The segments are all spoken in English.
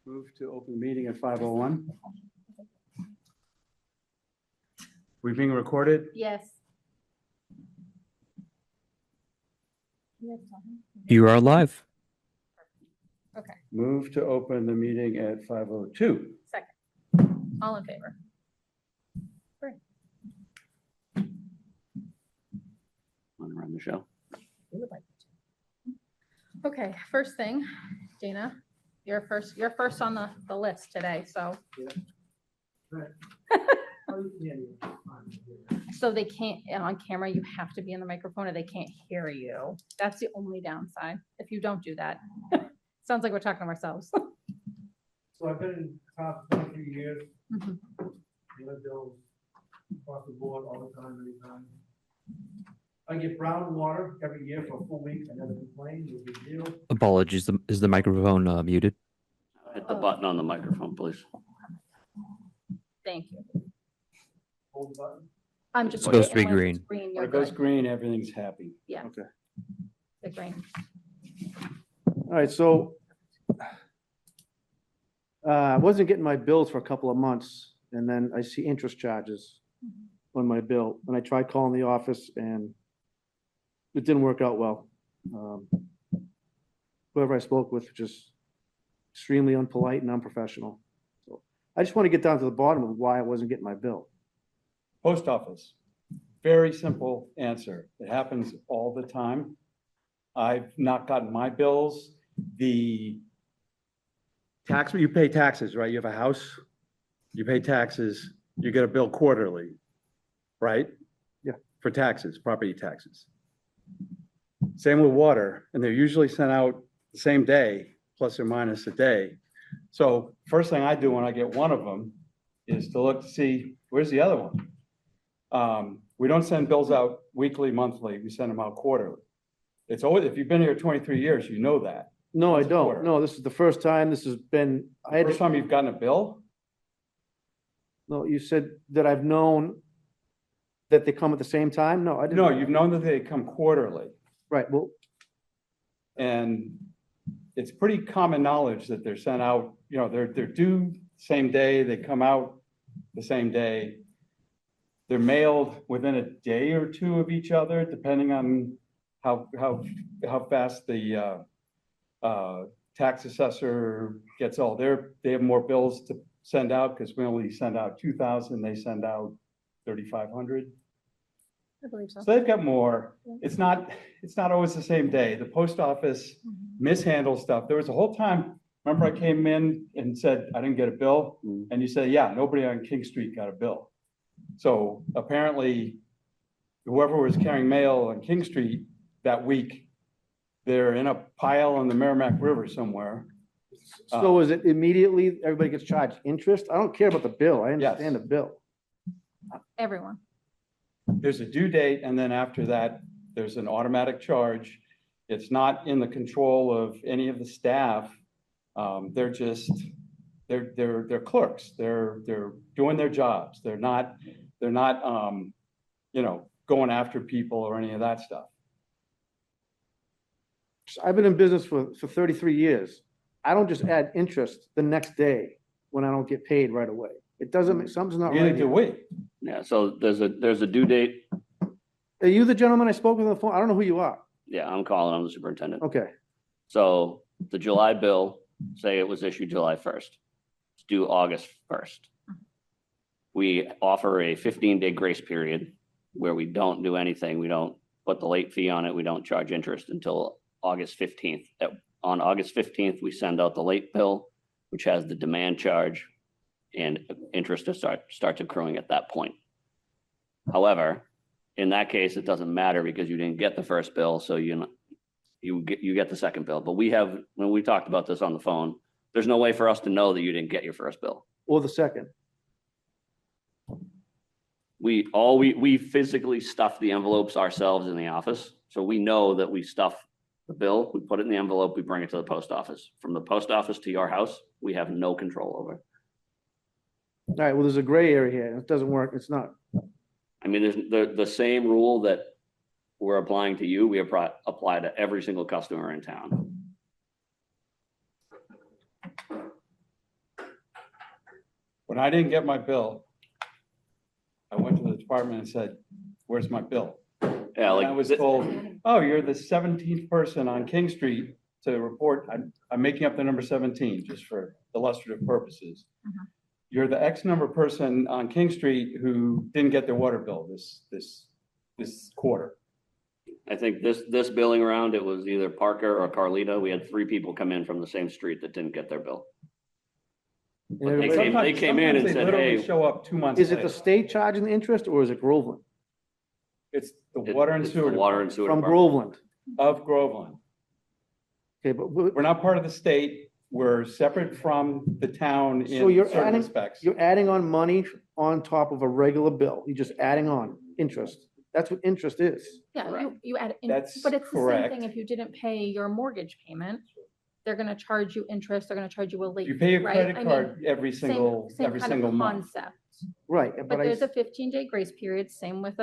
Move to open the meeting at 5:01. We being recorded? Yes. You are live. Okay, Move to open the meeting at 5:02. second. All in favor? Great. Want to run the show? We would like to. Okay, first thing, Dana, you're first on the list today, so. So they can't, on camera, you have to be in the microphone or they can't hear you. That's the only downside. If you don't do that. Sounds like we're talking to ourselves. So I've been in top 23 years, Mhm. live bills across the board all the time, anytime. I get brown water every year for a full week, I never complain, no big deal. Apologies. Is the microphone muted? Hit the button on the microphone, please. Thank you. Hold the button. I'm just. It's supposed to be when it's When you're it goes good. green, everything's happy. Yeah. Okay. The green. All right, so I wasn't getting my bills for a couple of months, and then I see interest charges on my bill, and I tried calling the office, and it didn't work out well. Whoever I spoke with, just extremely unpolite and unprofessional. So I just want to get down to the bottom of why I wasn't getting my bill. Post office. Very simple answer. It happens all the time. I've not gotten my bills. The tax, you pay taxes, right? You have a house, you pay taxes, you get a bill quarterly, right? Yeah. For taxes, property taxes. Same with water, and they're usually sent out the same day, plus or minus a day. So first thing I do when I get one of them is to look to see, where's the other one? We don't send bills out weekly, monthly, we send them out quarterly. It's always, if you've been here 23 years, you know that. No, I Once a don't. quarter. No, this is the first time. This has been, I had, First time you've gotten a bill? no, you said that I've known that they come at the same time? No, I didn't. No, you've known that they come quarterly. Right, well, And it's pretty common knowledge that they're sent out, they're due same day, they come out the same day. They're mailed within a day or two of each other, depending on how fast the tax assessor gets all they have more bills to send out because we only send out 2,000, they send out 3,500. I believe so. So they've got more. It's not always the same day. The post office mishandles stuff. There was a whole time, remember I came in and said, I didn't get a bill? And you said, yeah, nobody on King Street got a bill. So apparently whoever was carrying mail on King Street that week, they're in a pile on the Merrimack River somewhere. so is it immediately, everybody gets charged interest? I don't care about the bill. I Yes. understand the bill. Everyone. There's a due date, and then after that, there's an automatic charge. It's not in the control of any of the staff. They're just, they're clerks. They're doing their jobs. They're not, going after people or any of that stuff. I've been in business for 33 years. I don't just add interest the next day when I don't get paid right away. It doesn't make, something's not Neither right do here. we. Yeah, so there's a due date. Are you the gentleman I spoke with on the phone? I don't know who you are. Yeah, I'm calling, I'm the superintendent. Okay, So the July bill, say it was issued July 1st, it's due August 1st. We offer a 15-day grace period where we don't do anything. We don't put the late fee on it. We don't charge interest until August 15th. On August 15th, we send out the late bill, which has the demand charge and interest to starts accruing at that point. However, in that case, it doesn't matter because you didn't get the first bill, so you get the second bill. But when we talked about this on the phone, there's no way for us to know that you didn't get your first bill. or the second. We physically stuff the envelopes ourselves in the office. So we know that we stuff the bill, we put it in the envelope, we bring it to the post office. From the post office to your house, we have no control over. All right, well, there's a gray area here. It doesn't work. It's not. I mean, there's the same rule that we're applying to you, we apply to every single customer in town. When I didn't get my bill, I went to the department and said, where's my bill? Yeah, And I like, was told, oh, you're the 17th person on King Street to report, I'm making up the number 17 just for illustrative purposes. Mhm. You're the X number person on King Street who didn't get their water bill this quarter. I think this billing round, it was either Parker or Carlita. We had 3 people come in from the same street that didn't get their bill. And They everybody- came- Sometimes- in and sometimes they said, literally hey- Show up 2 months Is it the later. state charging the interest or is it Groveland? It's the water and It's the sewer Water and department sewer From department. Groveland. of Groveland. Okay, but We're not part of the state. We're separate from the town So in you're certain adding- respects. you're adding on money on top of a regular bill. You're just adding on interest. That's what interest is. Yeah, you add, That's but it's the same correct. thing if you didn't pay your mortgage payment, they're gonna charge you interest, they're gonna charge you a late You pay a fee, right? credit I mean, card every same- single, same every kind of single month. concept. Right, But but there's a 15-day grace period, same with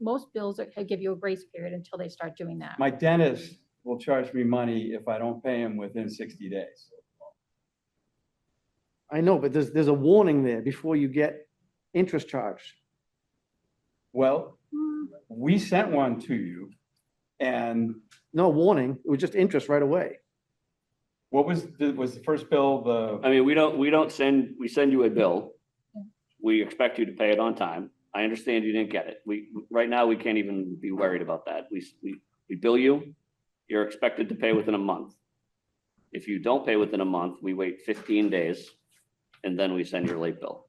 most bills give you a grace period until they start doing that. My dentist will charge me money if I don't pay him within 60 days. I know, but there's a warning there before you get interest charged. Well, Hmm, we sent one to you, and No warning, it was just interest right away. what was the first bill, I mean, we send you a bill. We expect you to pay it on time. I understand you didn't get it. Right now, we can't even be worried about that. We bill you, you're expected to pay within a month. If you don't pay within a month, we wait 15 days and then we send your late bill.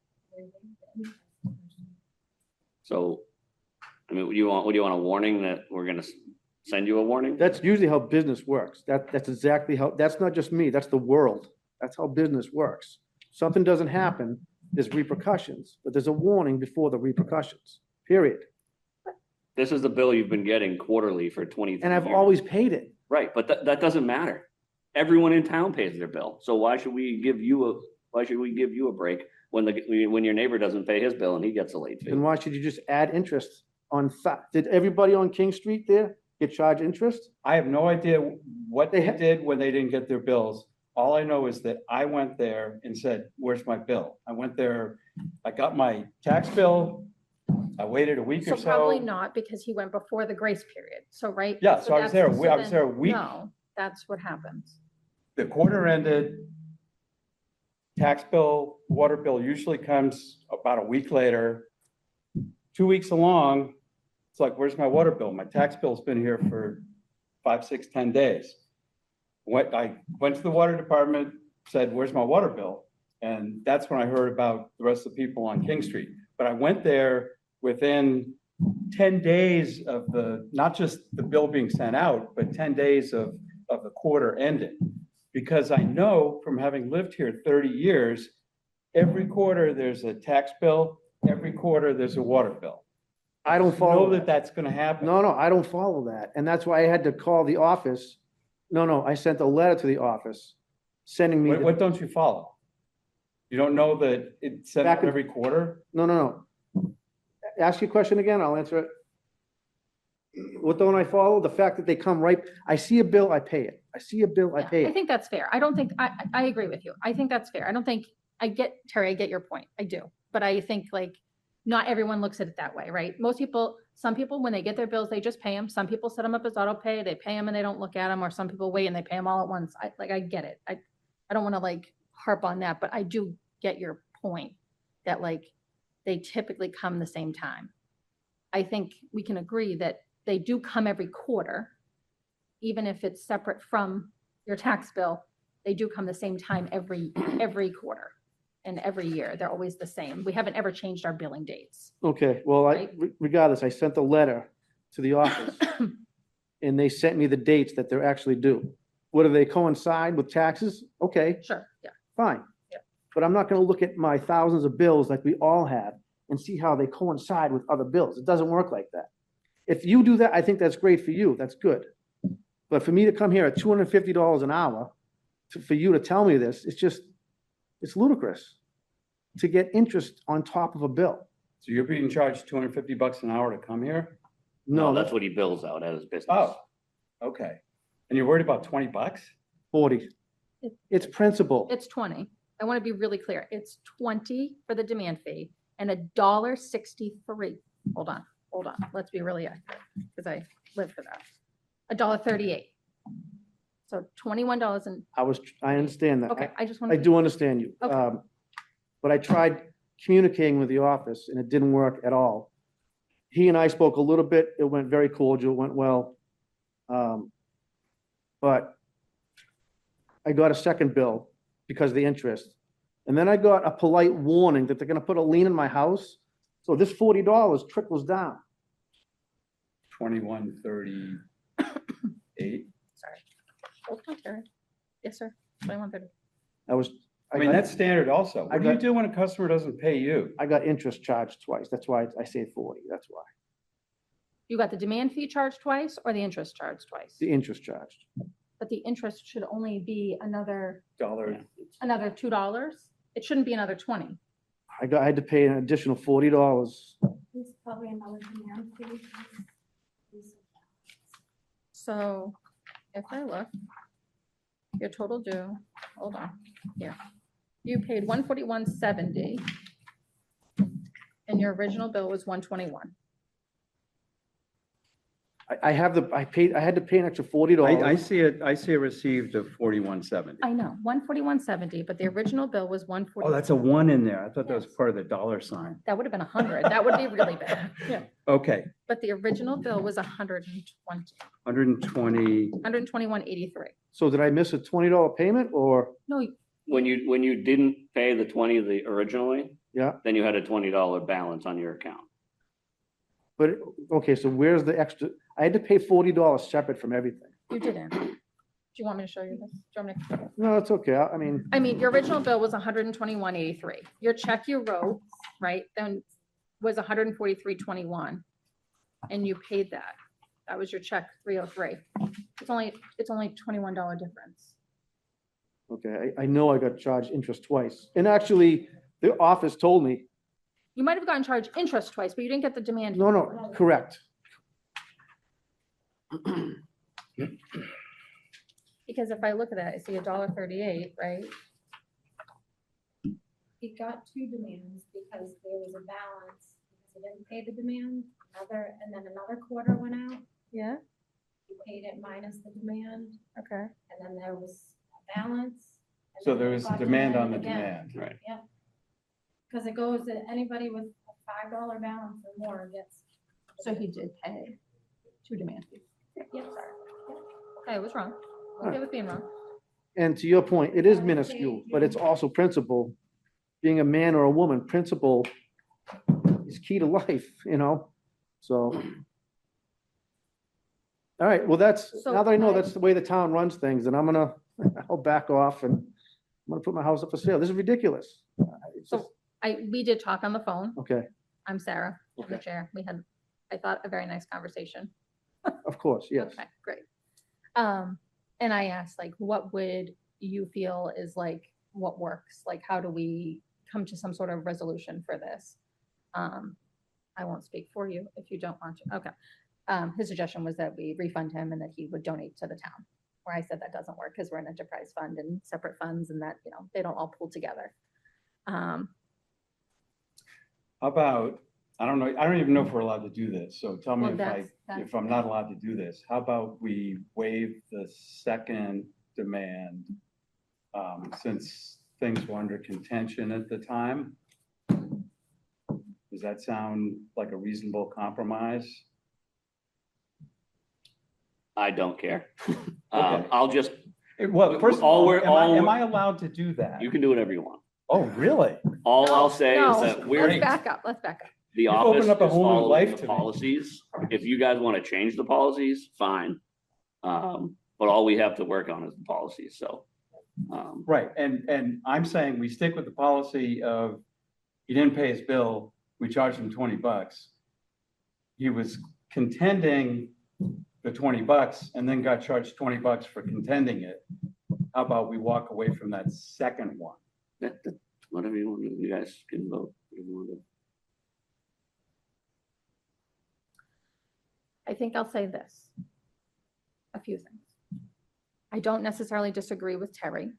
So, I mean, what do you want, a warning that we're gonna send you a warning? That's usually how business works. That's exactly how, that's not just me, that's the world. That's how business works. Something doesn't happen, there's repercussions, but there's a warning before the repercussions, period. This is the bill you've been getting quarterly for 23 And I've years. always paid it. Right, but that doesn't matter. Everyone in town pays their bill. So why should we give you a break when your neighbor doesn't pay his bill and he gets a late fee? Then why should you just add interest on did everybody on King Street there get charged interest? I have no idea what They they ha- did when they didn't get their bills. All I know is that I went there and said, where's my bill? I went there, I got my tax bill, I waited a week So or probably so. not, because he went before the grace period, so, right? Yeah, so I was that's- there, I was then, there a week. No, that's what happens. The quarter ended. Tax bill, water bill usually comes about a week later. 2 weeks along, it's like, where's my water bill? My tax bill's been here for 5, 6, 10 days. I went to the water department, said, where's my water bill? And that's when I heard about the rest of the people on King Street. But I went there within 10 days of not just the bill being sent out, but 10 days of the quarter ending. Because I know from having lived here 30 years, every quarter there's a tax bill, every quarter there's a water bill. I don't You follow know that that. that's gonna happen. No, I don't follow that. And that's why I had to call the office. No, I sent a letter to the office sending me, What don't you follow? You don't know that it's sent Back out in- every quarter? no. Ask your question again, I'll answer it. What don't I follow? The fact that they come right, I see a bill, I pay it. I see a bill, I Yeah, pay I it. think that's fair. I don't think, I agree with you. I think that's fair. I don't think, Terry, I get your point. I do. But I think like, not everyone looks at it that way, right? Some people, when they get their bills, they just pay them. Some people set them up as auto pay, they pay them and they don't look at them, or some people wait and they pay them all at once. I get it. I don't want to like harp on that, but I do get your point that like, they typically come the same time. I think we can agree that they do come every quarter, even if it's separate from your tax bill, they do come the same time every quarter and every year. They're always the same. We haven't ever changed our billing dates. Okay, well, Right. regardless, I sent a letter to the office and they sent me the dates that they're actually due. Whether they coincide with taxes, okay, Sure, yeah. fine. Yeah. But I'm not gonna look at my thousands of bills like we all have and see how they coincide with other bills. It doesn't work like that. If you do that, I think that's great for you. That's good. But for me to come here at $250 an hour, for you to tell me this, it's ludicrous to get interest on top of a bill. So you're being charged $250 an hour to come here? No, that's what he bills out at his business. Oh, okay. And you're worried about $20? 40. It's principal. It's 20. I want to be really clear. It's 20 for the demand fee and $1.63. Hold on. Let's be really accurate because I live for that. $1.38. So $21 and, I understand that. okay, I just want I to. do understand you. Okay. But I tried communicating with the office and it didn't work at all. He and I spoke a little bit. It went very cordial, went well. But I got a second bill because of the interest. And then I got a polite warning that they're gonna put a lien in my house. So this $40 trickles down. 2138. Sorry. Hold on, Terry. Yes, sir. 2130. I mean, that's standard also. I What do you got- do when a customer doesn't pay you? I got interest charged twice. That's why I say 40. That's why. You got the demand fee charged twice or the interest charged twice? The interest charged. But the interest should only be another Dollar. $2. It shouldn't be another 20. I had to pay an additional $40. There's probably another demand fee. So if I look, your total due, hold on, here. You paid $141.70 and your original bill was $121. I had to pay an extra $40. I see it, I see a received of 4170. I know, $141.70, but the original bill was $140. Oh, that's a one in there. I thought that was Yes. part of the dollar sign. That would have been 100. That would be really bad. Yeah. Okay, But the original bill was 120, 120. 121.83. So did I miss a $20 payment or, No, When you didn't pay the 20 originally, yeah, then you had a $20 balance on your account. but, okay, so where's the extra? I had to pay $40 separate from everything. you didn't. Do you want me to show you this? Do you want me to? No, it's okay. I mean, Your original bill was 121.83. Your check you wrote, right, then was 143.21. And you paid that. That was your check, 303. It's only $21 difference. okay, I know I got charged interest twice. And actually, the office told me, You might have gotten charged interest twice, but you didn't get the demand. no, correct. Because if I look at that, I see $1.38, right? He got two demands because there was a balance, because he didn't pay the demand, and then another quarter went out. Yeah, He paid it minus the demand, okay. and then there was a balance. and So then there he was got demand on the demanded again. demand. Right. Because it goes that anybody with a $5 balance or more gets. So he did pay two demand fees. Yep. Sorry. Okay, I was wrong. Okay with being wrong. And to your point, it is minuscule, but it's also principle. Being a man or a woman, principle is key to life, so. All right, well, now that I know that's the way the town runs things, then I'll back off and I'm gonna put my house up for sale. This is ridiculous. It's just- We did talk on the phone. Okay, I'm Sarah, I'm the Okay. chair. We had, I thought, a very nice conversation. of course, yes. Okay, great. And I asked, like, what would you feel is like, what works? Like, how do we come to some sort of resolution for this? I won't speak for you if you don't want to. Okay. His suggestion was that we refund him and that he would donate to the town. Where I said that doesn't work because we're an enterprise fund and separate funds and that, they don't all pool together. How about, I don't know, I don't even know if we're allowed to do this, so tell me Well, if I'm not allowed to do this. How about we waive the second demand, since things were under contention at the time? Does that sound like a reasonable compromise? I don't care. Okay. I'll just, Well, first of All all, we're- am I allowed to do that? you can do whatever you want. Oh, really? All I'll No, say is no. that we're, Let's back up. the You've office opened is up a whole new following life the to me. policies. If you guys want to change the policies, fine. But all we have to work on is the policies, so. Right, and I'm saying we stick with the policy of, he didn't pay his bill, we charged him $20. He was contending the $20 and then got charged $20 for contending it. How about we walk away from that second one? Whatever you want, to do. You guys can vote. If you want to. I think I'll say this. A few things. I don't necessarily disagree with Terry.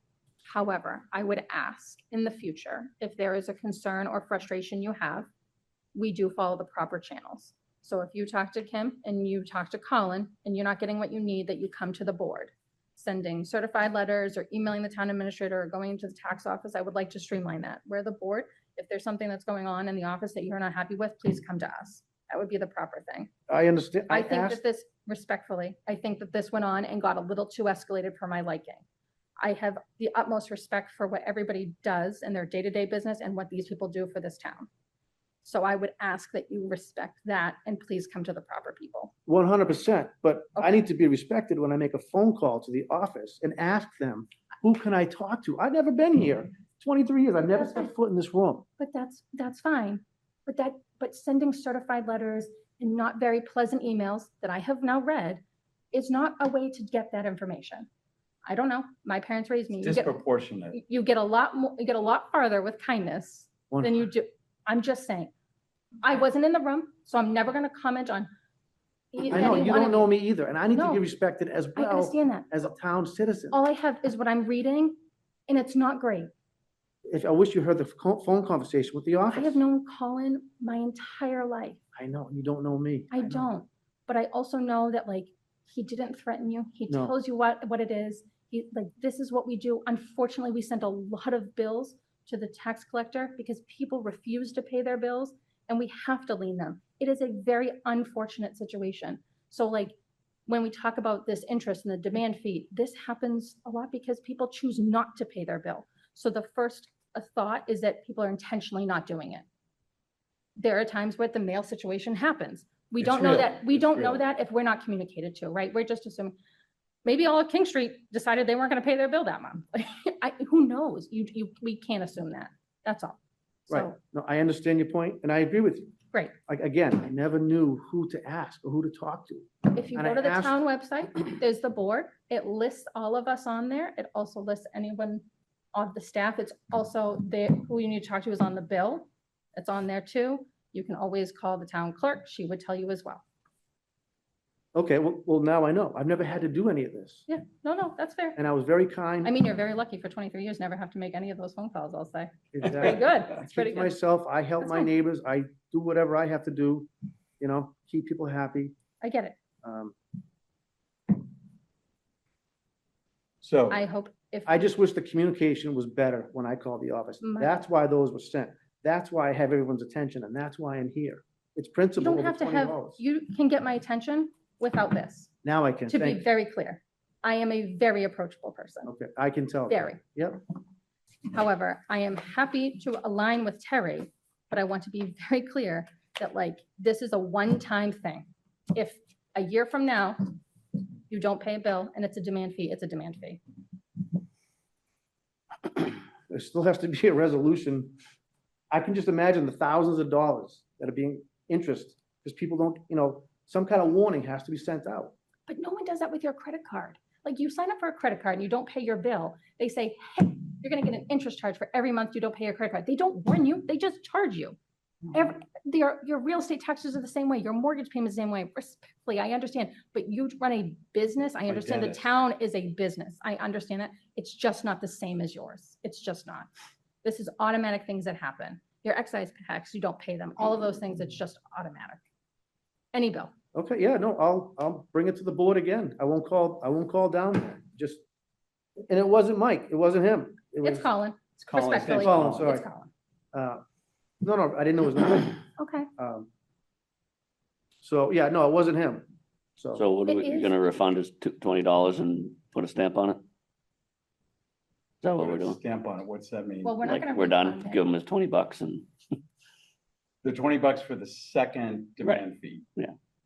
However, I would ask in the future, if there is a concern or frustration you have, we do follow the proper channels. So if you talk to Kim and you talk to Colin and you're not getting what you need, that you come to the board. Sending certified letters or emailing the town administrator or going to the tax office, I would like to streamline that. Where the board, if there's something that's going on in the office that you're not happy with, please come to us. That would be the proper thing. I understand. I think that this, respectfully, I think that this went on and got a little too escalated for my liking. I have the utmost respect for what everybody does in their day-to-day business and what these people do for this town. So I would ask that you respect that and please come to the proper people. 100%, but I Okay. need to be respected when I make a phone call to the office and ask them, who can I talk to? I've never been here. 23 years, I've never That's fine. set foot in this room. But that's fine. But sending certified letters and not very pleasant emails that I have now read is not a way to get that information. I don't know. My parents raised me. Disproportionate. You get a lot more, you get a lot farther with kindness than you do. I'm just saying. I wasn't in the room, so I'm never gonna comment on. I know, you don't know me either, and I need to be No. respected as I well understand that. as a town citizen. All I have is what I'm reading, and it's not great. If, I wish you heard the phone conversation with the I office. have known Colin my entire life. I know, you don't know me. I know. don't, but I also know that like, he didn't threaten you. He No. tells you what it is. He, like, this is what we do. Unfortunately, we sent a lot of bills to the tax collector because people refuse to pay their bills and we have to lien them. It is a very unfortunate situation. So like, when we talk about this interest and the demand fee, this happens a lot because people choose not to pay their bill. So the first thought is that people are intentionally not doing it. There are times where the mail situation happens. We It's don't know real. that, we It's don't know real. that if we're not communicated to, right? We're just assuming, maybe all of King Street decided they weren't gonna pay their bill that month. Who knows? We can't assume that. That's all. Right, So, no, I understand your point, and I agree with you. great. Like, again, I never knew who to ask or who to talk to. If you And go I to the asked- town website, there's the board. It lists all of us on there. It also lists anyone on the staff. It's also there, who you need to talk to is on the bill. It's on there too. You can always call the town clerk. She would tell you as well. Okay, well, now I know. I've never had to do any of this. Yeah, no, that's fair. And I was very kind. I mean, you're very lucky for 23 years, never have to make any of those phone calls, I'll say. Exactly. Pretty good. I It's pretty keep good. myself, I help That's my fine. neighbors, I do whatever I have to do, keep people happy. I get it. Um, So, I hope if, I just wish the communication was better when I called the office. My- That's why those were sent. That's why I have everyone's attention, and that's why I'm here. It's you principle don't over have to have, $20. you can get my attention without this, Now I can, to be thank you. very clear. I am a very approachable person. Okay, I can tell. Very. Yep, However, I am happy to align with Terry, but I want to be very clear that like, this is a one-time thing. If a year from now, you don't pay a bill and it's a demand fee, it's a demand fee. there still has to be a resolution. I can just imagine the thousands of dollars that are being interest, because people don't, some kind of warning has to be sent out. But no one does that with your credit card. Like you sign up for a credit card and you don't pay your bill. They say, hey, you're gonna get an interest charge for every month you don't pay your credit card. They don't warn you, they just charge you. Your real estate taxes are the same way, your mortgage payment is the same way. Respectfully, I understand, but you run a business. I understand the get it. town is a business. I understand that. It's just not the same as yours. It's just not. This is automatic things that happen. Your excise tax, you don't pay them. All of those things, it's just automatic. Any bill. Okay, yeah, no, I'll bring it to the board again. I won't call down there, just, and it wasn't Mike, it wasn't him. It It's was, Colin. it's Colin. Respectfully. Colin, sorry. It's Colin. no, I didn't know it was Mike. Okay. So, yeah, no, it wasn't him, so. So what are It we is- gonna refund us $20 and put a stamp on it? Is that what Put we're a doing? Stamp on it, what's that mean? Well, we're not Like, gonna. we're done, refund it. give them his $20 and, The $20 for the second demand fee.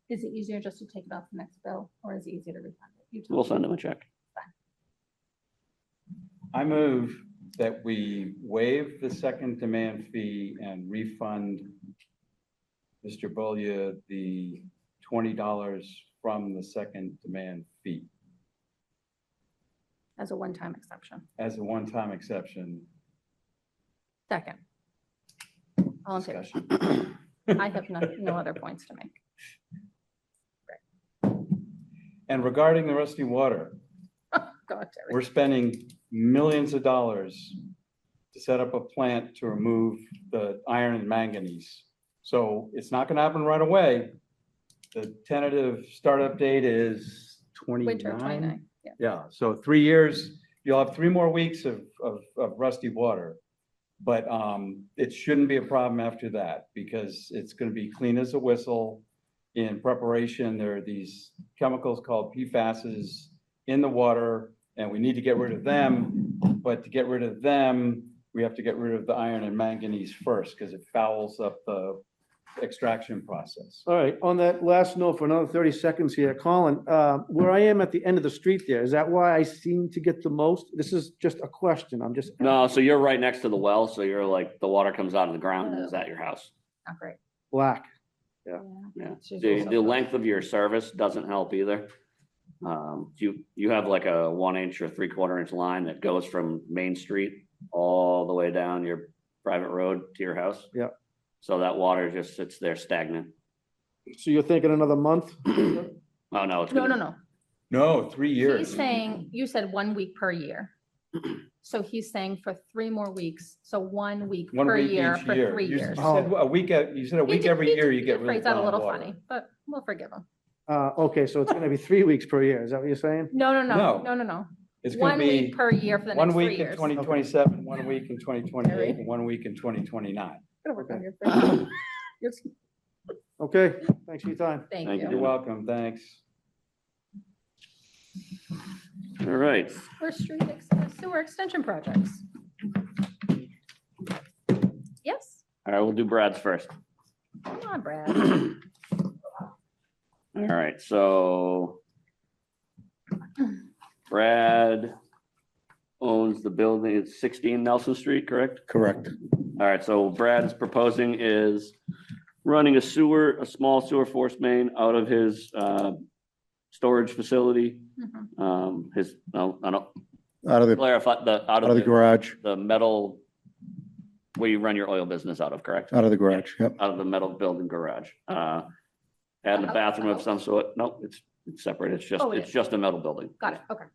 Is it easier just to take it off the next bill, or is it easier to refund it? You tell we'll me. send him a check. I move that we waive the second demand fee and refund Mr. Bolia the $20 from the second demand fee As a one-time exception. as a one-time exception. Second. All in favor? Discussion. I have no other points to make. And regarding the Rusty Water, Go ahead, Terry. we're spending millions of dollars to set up a plant to remove the iron and manganese. So it's not gonna happen right away. The tentative startup date is Winter 29. 29, yeah. Yeah, so 3 years, you'll have 3 more weeks of rusty water. But it shouldn't be a problem after that because it's gonna be clean as a whistle. In preparation, there are these chemicals called PFASs in the water, and we need to get rid of them. But to get rid of them, we have to get rid of the iron and manganese first because it fouls up the extraction process. All right, on that last note, for another 30 seconds here, Colin, where I am at the end of the street there, is that why I seem to get the most? This is just a question, I'm just. No, so you're right next to the well, so you're like, the water comes out of the ground, and is at your house. Not great. Black. Yeah, It's the, usually the length of your service doesn't help either. You have like a 1 inch or 3/4 inch line that goes from Main Street all the way down your private road to your house. Yeah. So that water just sits there stagnant. So you're thinking another month? Oh, no, it's No, gonna. no. No, 3 years. He's saying, you said 1 week per year. So he's saying for 3 more weeks, so 1 week 1 per week year each for year. 3 You years. said a week, you said a week every year you get rid of Phrased that a little groundwater. funny, but we'll forgive him. Okay, so it's gonna be 3 weeks per year, is that what you're saying? No. No. It's gonna 1 be week per year for the next 1 3 week in years. 2027, 1 week in 2028, and 1 week in 2029. Gotta work on your phrasing. Okay, thanks for your time. Thank Thank You're you. welcome, thanks. All right, Sewer extension projects. Yes, all right, we'll do Brad's first. come on, Brad. All right, so Brad owns the building, it's 16 Nelson Street, correct? Correct. All right, so Brad's proposing is running a small sewer force main out of his storage facility. Mhm. I don't Out of the clarify, out of the garage, the metal, where you run your oil business out of, correct? out of the garage, yep. Out of the metal building garage. Adding a bathroom of some sort. No, it's separate. Oh, it It's is. just a metal building. Got it, okay.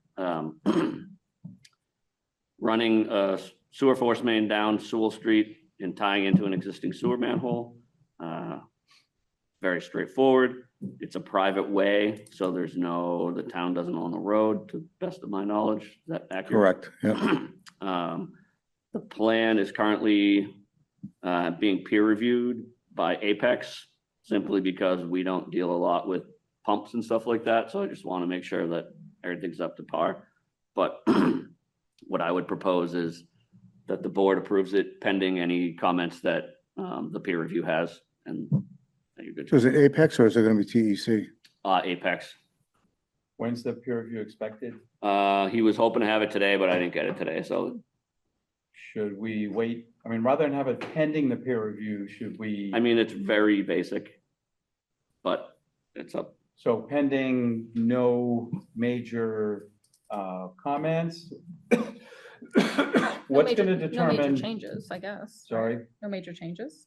Running a sewer force main down Sewell Street and tying into an existing sewer manhole. Very straightforward. It's a private way, so the town doesn't own the road, to the best of my knowledge. Is that accurate? Correct, yep. The plan is currently being peer reviewed by Apex, simply because we don't deal a lot with pumps and stuff like that. So I just want to make sure that everything's up to par. But what I would propose is that the board approves it pending any comments that the peer review has, and you're good. So is it Apex or is it gonna be TEC? Apex. When's the peer review expected? He was hoping to have it today, but I didn't get it today, so Should we wait? I mean, rather than have it pending the peer review, should we? I mean, it's very basic, but it's up. So pending no major comments? What's gonna No determine, major changes, I guess. sorry, No major changes?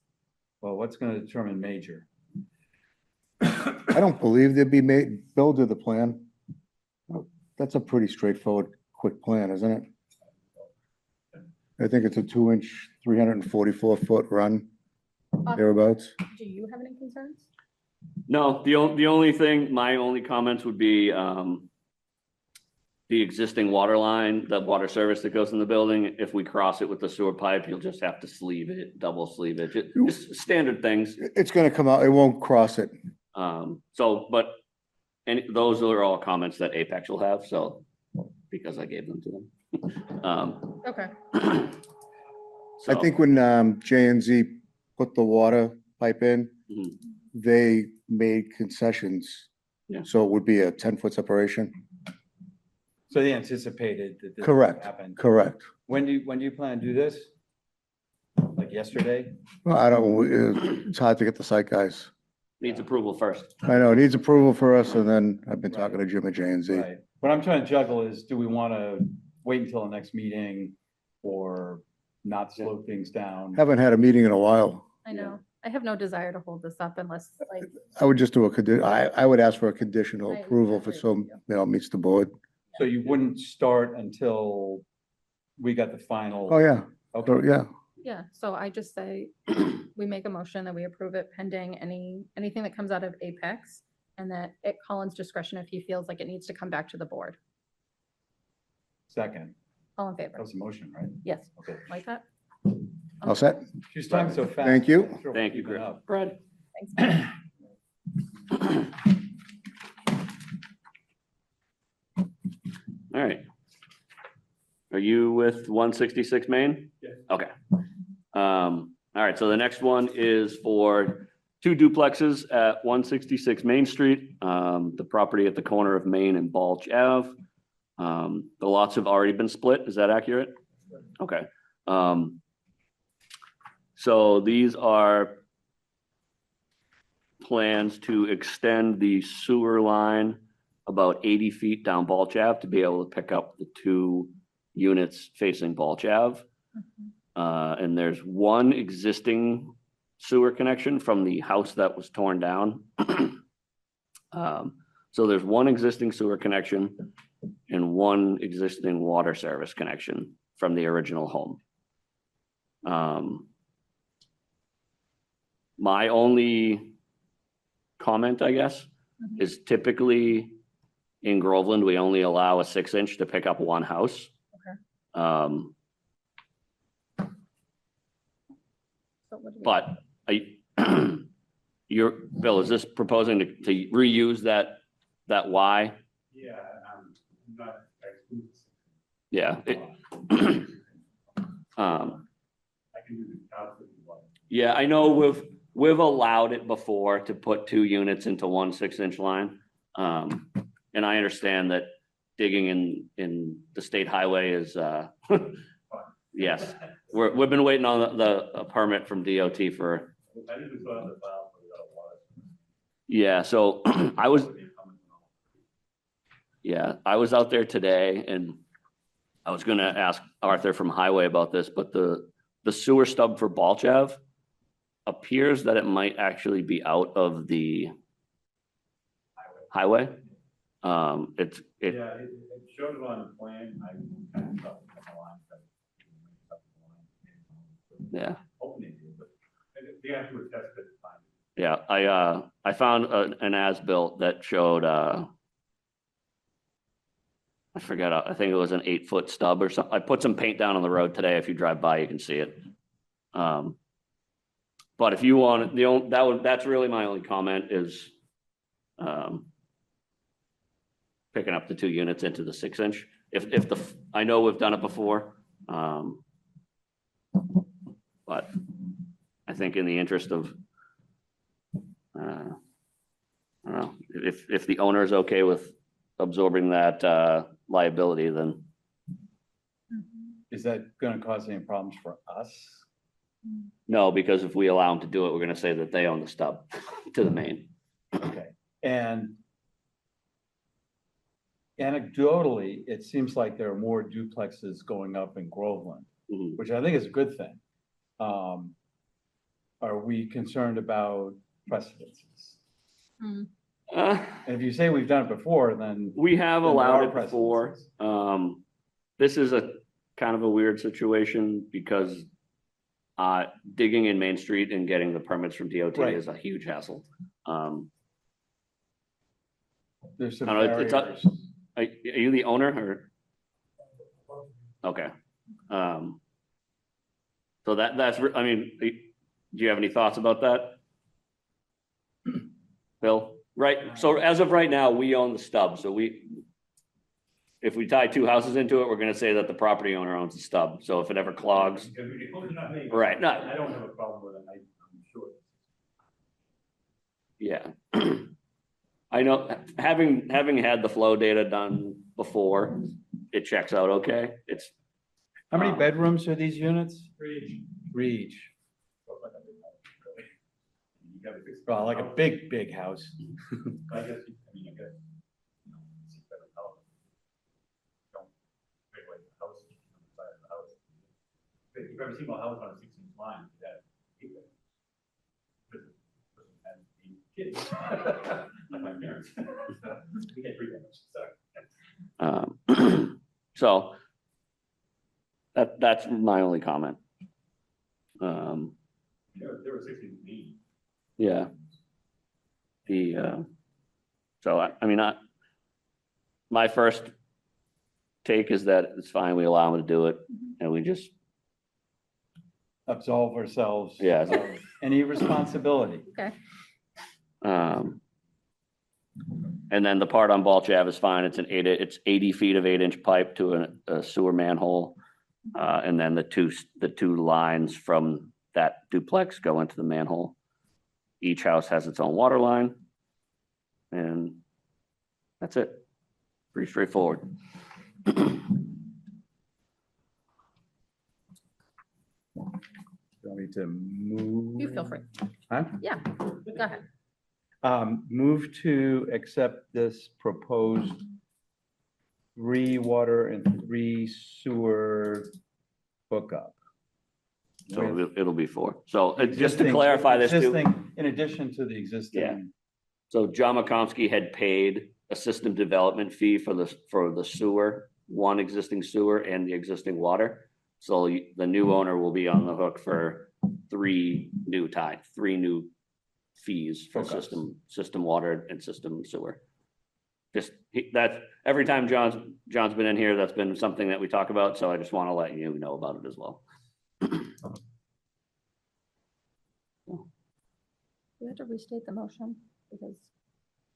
well, what's gonna determine major? I don't believe they'd be made, Bill did the plan. That's a pretty straightforward, quick plan, isn't it? I think it's a 2-inch, 344-foot run, thereabouts. Do you have any concerns? No, the only thing, my only comments would be, the existing water line, the water service that goes in the building. If we cross it with the sewer pipe, you'll just have to sleeve it, double sleeve it, just standard things. It's gonna come out, it won't cross it. But those are all comments that Apex will have, so, because I gave them to them. Okay. I So, think when J and Z put the water pipe in, Mhm. they made concessions. Yeah. So it would be a 10-foot separation. So they anticipated that this would Correct. happen. Correct. When do you plan to do this? Like yesterday? Well, I don't, it's hard to get the site guys. needs approval first. I know, it needs approval for us, and then I've been talking to Jim at J and Z. Right. What I'm trying to juggle is, do we want to wait until the next meeting or not slow things down? Haven't had a meeting in a while. I know. I have no desire to hold this up unless, like, I would just do I would ask for a conditional I approval for agree some, with you. meets the board. So you wouldn't start until we got the final. Oh, yeah, Okay, so, yeah, Yeah, so I just say, we make a motion that we approve it pending anything that comes out of Apex, and that at Colin's discretion, if he feels like it needs to come back to the board. second. All in That favor? was a motion, right? Yes, Okay. like that? all set? She's talking so fast. Thank you. I'm sure we're Thank you, keeping Chris. up. Brad? Thanks. All right. Are you with 166 Main? Yes. Okay. All right, so the next one is for 2 duplexes at 166 Main Street, the property at the corner of Main and Balch Ave. The lots have already been split, is that accurate? Okay. So these are plans to extend the sewer line about 80 feet down Balch Ave to be able to pick up the 2 units facing Balch Ave. And there's one existing sewer connection from the house that was torn down. So there's one existing sewer connection and one existing water service connection from the original home. My only comment, I guess, is typically in Groveland, we only allow a 6-inch to pick up one house. So what do we- But Bill, is this proposing to reuse that Y? Yeah, I'm not. Yeah. I can do the calculation. Yeah, I know we've allowed it before to put 2 units into one 6-inch line. And I understand that digging in the state highway is, yes. We've been waiting on the permit from DOT for. I think we put on the file for the water. Yeah, so I was out there today and I was gonna ask Arthur from Highway about this, but the sewer stub for Balch Ave appears that it might actually be out of the highway. Yeah, it showed it on the plan. I kind of thought the line. Yeah. Hoping they did, but they have to attest it. Yeah, I found an as-built that showed, I forget, I think it was an 8-foot stub or something. I put some paint down on the road today. If you drive by, you can see it. But if you want, that's really my only comment is, picking up the 2 units into the 6-inch. I know we've done it before. But I think in the interest of, I don't know, if the owner is okay with absorbing that liability, then Is that gonna cause any problems for us? no, because if we allow them to do it, we're gonna say that they own the stub to the main. Okay, and anecdotally, it seems like there are more duplexes going up in Groveland, Mhm. which I think is a good thing. Are we concerned about precedences? Mm. Uh, And if you say we've done it before, then. We have then there allowed are it before. precedences. This is a kind of a weird situation because digging in Main Street and getting the permits from DOT Right. is a huge hassle. There's some I don't know, it's a- barriers. Are you the owner or? Okay. So I mean, do you have any thoughts about that? Bill, right, so as of right now, we own the stub, so if we tie 2 houses into it, we're gonna say that the property owner owns the stub, so if it ever clogs, right, no, I don't have a problem with it. I'm sure. yeah. I know, having had the flow data done before, it checks out okay, it's. How many bedrooms are these units? 3 3 each. Well, like a big house. I guess, I guess. Don't break away the house, on the side of the house. If you've ever seen a house on a 16 line, that. Kidding. Like my parents. We get 3 bedrooms, so. So that's my only comment. There were 16 feet. Yeah. So I mean, my first take is that it's fine, we allow them to do it, and we just, Absolve ourselves. Yeah. of Any responsibility. Okay. And then the part on Balch Ave is fine, it's 80 feet of 8-inch pipe to a sewer manhole. And then the two lines from that duplex go into the manhole. Each house has its own water line. And that's it. Pretty straightforward. Want me to move? You feel free. Huh? Yeah, go ahead. Move to accept this proposed 3 water and 3 sewer hookup. So it'll be 4. So just to Existing- clarify this too. existing- In addition to the existing. So John McComsky had paid a system development fee for the sewer, one existing sewer and the existing water. So the new owner will be on the hook for 3 new fees for Hookups. system water and system sewer. Just that every time John's been in here, that's been something that we talk about. So I just want to let you know about it as well. We have to restate the motion because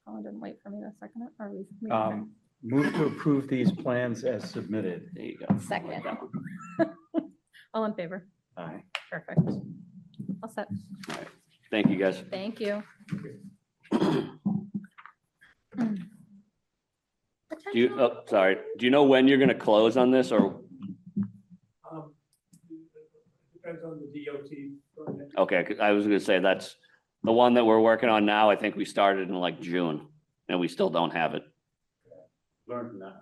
Colin didn't wait for me to second it, or we. Move to approve these plans as submitted. There you go. Second. All in favor? Aye. Perfect. All set. Thank you, guys. Thank you. Do you, oh, sorry, do you know when you're gonna close on this or, Depends on the DOT. okay, 'cause I was gonna say that's the one that we're working on now. I think we started in like June and we still don't have it. Learn from that.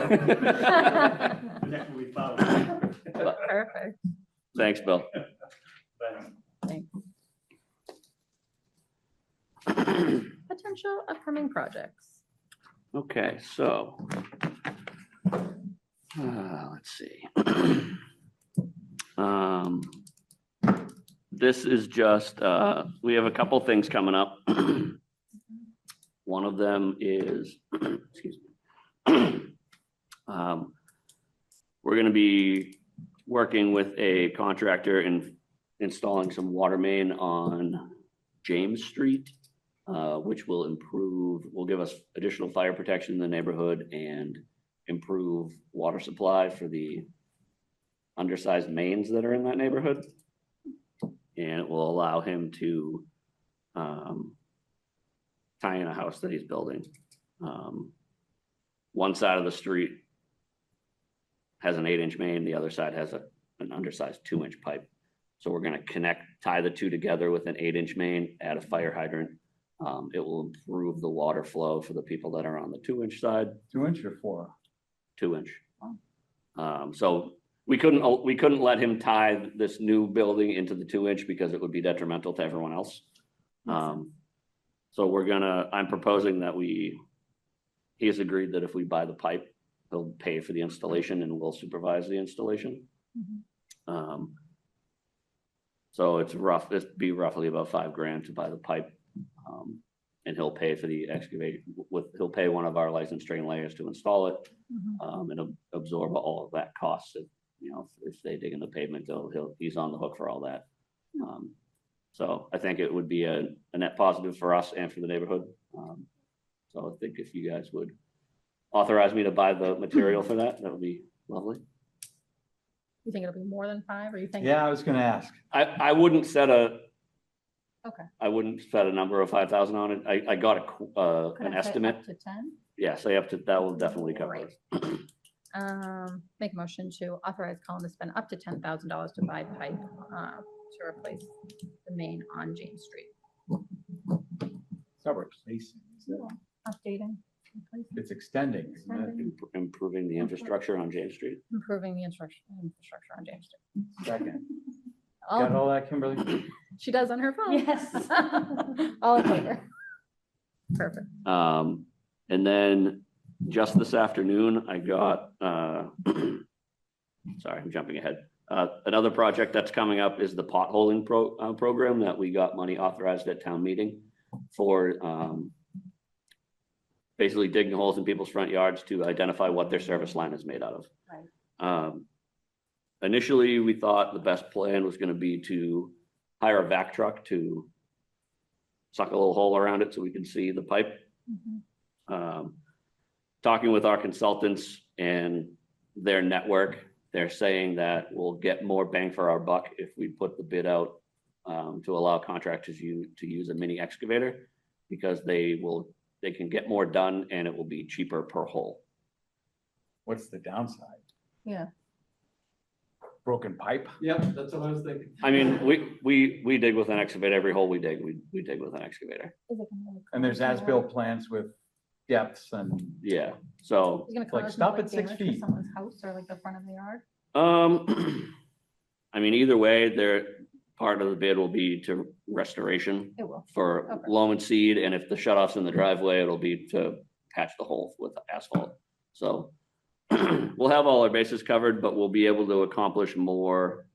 Perfect. Next we follow. Thanks, Bill. Thanks. Potential upcoming projects. Okay, so. Let's see. This is just, we have a couple things coming up. One of them is, excuse me. We're gonna be working with a contractor in installing some water main on James Street, which will give us additional fire protection in the neighborhood and improve water supply for the undersized mains that are in that neighborhood. And it will allow him to tie in a house that he's building. One side of the street has an 8-inch main, the other side has an undersized 2-inch pipe. So we're gonna tie the two together with an 8-inch main, add a fire hydrant. It will improve the water flow for the people that are on the 2-inch side. 2-inch or 4? 2-inch. So we couldn't let him tie this new building into the 2-inch because it would be detrimental to everyone else. So I'm proposing that he has agreed that if we buy the pipe, he'll pay for the installation and we'll supervise the installation. So it'd be roughly about $5,000 to buy the pipe. And he'll pay for the excavate he'll pay one of our licensed drain layers to install it. And absorb all of that cost. If they dig in the pavement, he's on the hook for all that. So I think it would be a net positive for us and for the neighborhood. So I think if you guys would authorize me to buy the material for that would be lovely. You think it'll be more than 5, or you think? Yeah, I was gonna ask. I wouldn't set a number of 5,000 on it. I got Could an I say estimate. up to 10? Yeah, so that will definitely cover it. Make a motion to authorize Colin to spend up to $10,000 to buy pipe to replace the main on James Street. It's not replacing, is it? Updating, replacing, It's extending, isn't it? Improving the infrastructure on James Street. improving the infrastructure on James Street. Second. All- Got all that, Kimberly? She does on her phone. Yes. All in favor? Perfect. And then just this afternoon, I got, sorry, I'm jumping ahead. Another project that's coming up is the potholing program that we got money authorized at town meeting for, basically digging holes in people's front yards to identify what their service line is made out of. Right. Initially, we thought the best plan was gonna be to hire a vac truck to suck a little hole around it so we can see the pipe. Mhm. Talking with our consultants and their network, they're saying that we'll get more bang for our buck if we put the bid out to allow contractors to use a mini excavator, because they can get more done and it will be cheaper per hole. What's the downside? Yeah. Broken pipe? Yeah, that's what I was thinking. I mean, we dig with an excavator, every hole we dig, we dig with an excavator. Is it gonna, like, And there's cause more- as-built plans with depths and, Yeah, so, Is it gonna like, cause stop more, at 6 damage to feet. someone's house or like the front of the yard? I mean, either way, part of the bid will be to restoration It will. for Okay. loam and seed, and if the shut off's in the driveway, it'll be to patch the hole with asphalt. So we'll have all our bases covered, but we'll be able to accomplish more,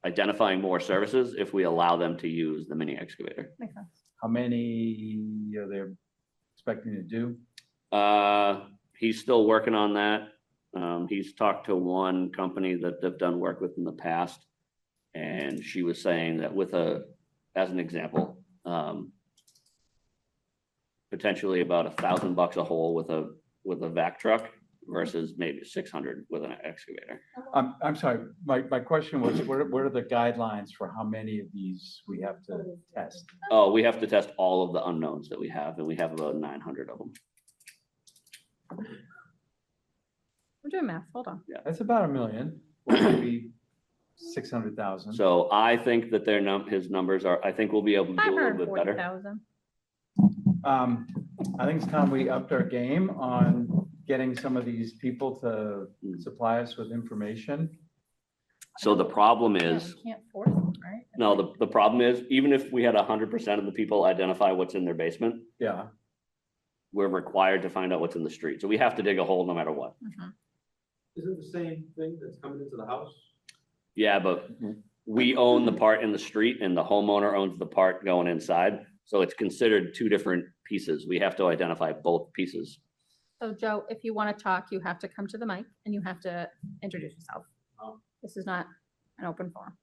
identifying more services if we allow them to use the mini excavator. Makes sense. how many are they expecting to do? He's still working on that. He's talked to one company that they've done work with in the past. And she was saying that as an example, potentially about $1,000 a hole with a vac truck versus maybe 600 with an excavator. I'm sorry, my question was, what are the guidelines for how many of these we have to test? Oh, we have to test all of the unknowns that we have, and we have about 900 of them. We're doing math. Hold on. That's about 1 million, or maybe 600,000. So I think that his numbers are, I think we'll be able to do a little bit better. 540,000. I think it's time we upped our game on getting some of these people to supply us with information. So the problem Yeah, is, we can't force them, right? no, the problem is, even if we had 100% of the people identify what's in their basement, Yeah, we're required to find out what's in the street. So we have to dig a hole no matter what. Mhm. Isn't the same thing that's coming into the house? Yeah, but we own the part in the street and the homeowner owns the part going inside. So it's considered two different pieces. We have to identify both pieces. So Joe, if you want to talk, you have to come to the mic and you have to introduce yourself. Oh. This is not an open forum.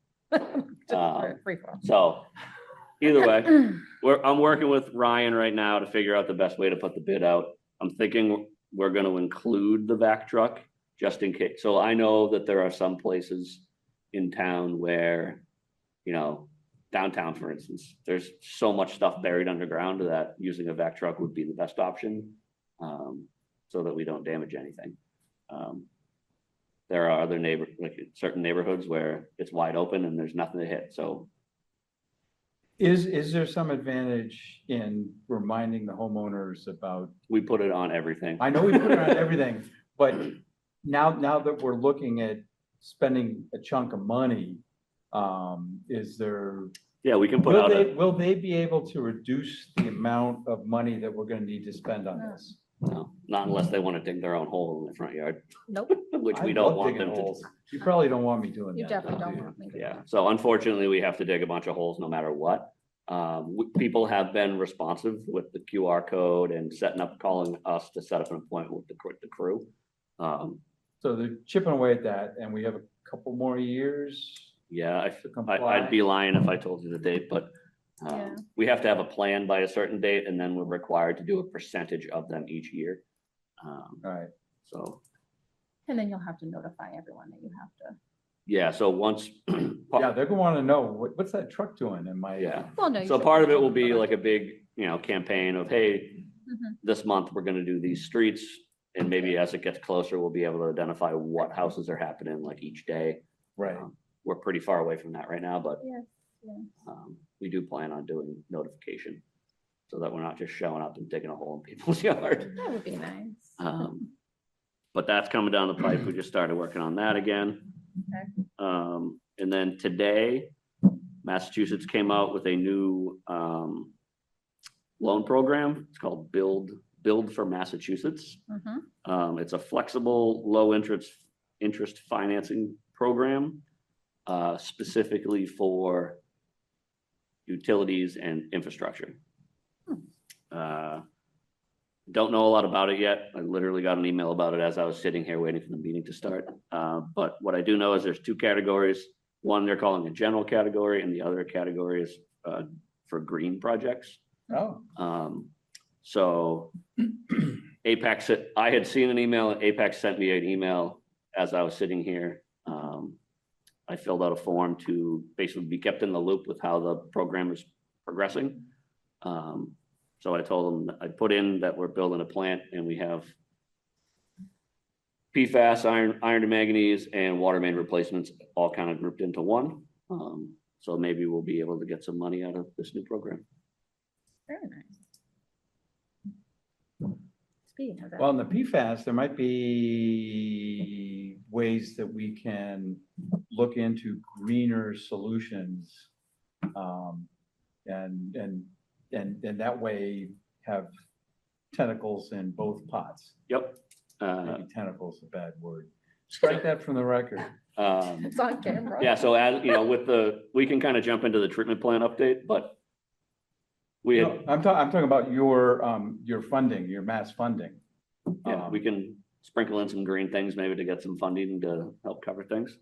Free forum. So either way, I'm working with Ryan right now to figure out the best way to put the bid out. I'm thinking we're going to include the vac truck just in case. So I know that there are some places in town where, downtown, for instance, there's so much stuff buried underground that using a vac truck would be the best option, so that we don't damage anything. There are other certain neighborhoods where it's wide open and there's nothing to hit. So is there some advantage in reminding the homeowners about, we put it on everything. I know we put it on everything, but now that we're looking at spending a chunk of money, is there, Yeah, we can put out will they be able to reduce the amount of money that we're gonna need to spend on this? no, not unless they want to dig their own hole in the front yard, Nope, which we I don't love want digging them to. holes. You probably don't want me doing that. you definitely do don't you? want me to. do Yeah, that. so unfortunately, we have to dig a bunch of holes no matter what. People have been responsive with the QR code and calling us to set up an appointment with the crew. So they're chipping away at that, and we have a couple more years. Yeah, comply. I'd be lying if I told you the date, but Yeah. we have to have a plan by a certain date, and then we're required to do a percentage of them each year. All right. So, And then you'll have to notify everyone that you have to. yeah, so once. Yeah, they're gonna wanna know, what's that truck doing in my? Yeah. Well, no. you So should- part of it will be like a big, campaign of, hey, Mhm. this month we're gonna do these streets. And maybe as it gets closer, we'll be able to identify what houses are happening like each day. Right. We're pretty far away from that right now, but Yes, yes. we do plan on doing notification. So that we're not just showing up and digging a hole in people's yard. That would be nice. But that's coming down the pipe. We just started working on that again. Okay. And then today, Massachusetts came out with a new loan program. It's called Build for Massachusetts. Mhm. It's a flexible, low interest financing program, specifically for utilities and infrastructure. Don't know a lot about it yet. I literally got an email about it as I was sitting here waiting for the meeting to start. But what I do know is there's two categories. One, they're calling a general category, and the other category is for green projects. Oh, So Apex, I had seen an email, and Apex sent me an email as I was sitting here. I filled out a form to basically be kept in the loop with how the program is progressing. So I told them, I put in that we're building a plant and we have PFAS, iron to manganese, and water main replacements all kind of grouped into one. So maybe we'll be able to get some money out of this new program. Very nice. Speaking of that. well, in the PFAS, there might be ways that we can look into greener solutions. And that way have tentacles in both pots. Yep. Maybe tentacles a bad word. Strike that from the record. It's on camera. Yeah, so as, you know, we can kind of jump into the treatment plan update, but we No, had, I'm talking about your funding, your mass funding. yeah, we can sprinkle in some green things maybe to get some funding to help cover things.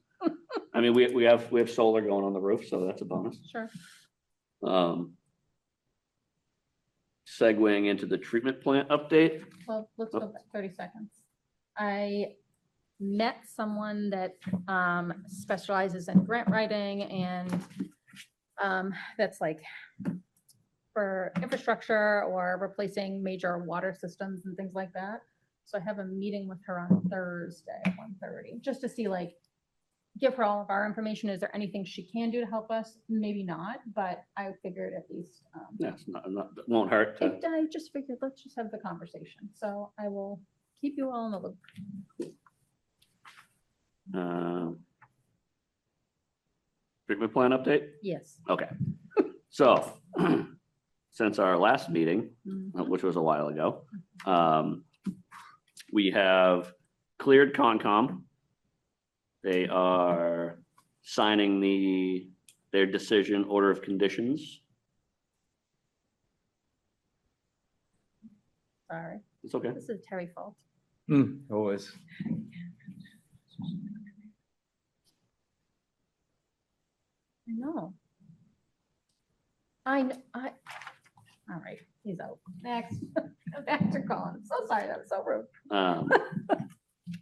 I mean, we have solar going on the roof, so that's a bonus. Sure. Segueing into the treatment plant update. Well, let's go back 30 seconds. I met someone that specializes in grant writing and that's like for infrastructure or replacing major water systems and things like that. So I have a meeting with her on Thursday at 1:30, just to see, like, give her all of our information. Is there anything she can do to help us? Maybe not, but I figured at least. Yeah, it's not, it won't hurt to, I just figured, let's just have the conversation. So I will keep you all in the loop. treatment plan update. Yes. Okay. So since our last meeting, Mhm. which was a while ago, we have cleared Concom. They are signing their decision order of conditions. Sorry, It's okay. this is Terry fault. Always. I know. All right, he's out. Next, back to Colin. So sorry, that was so rude.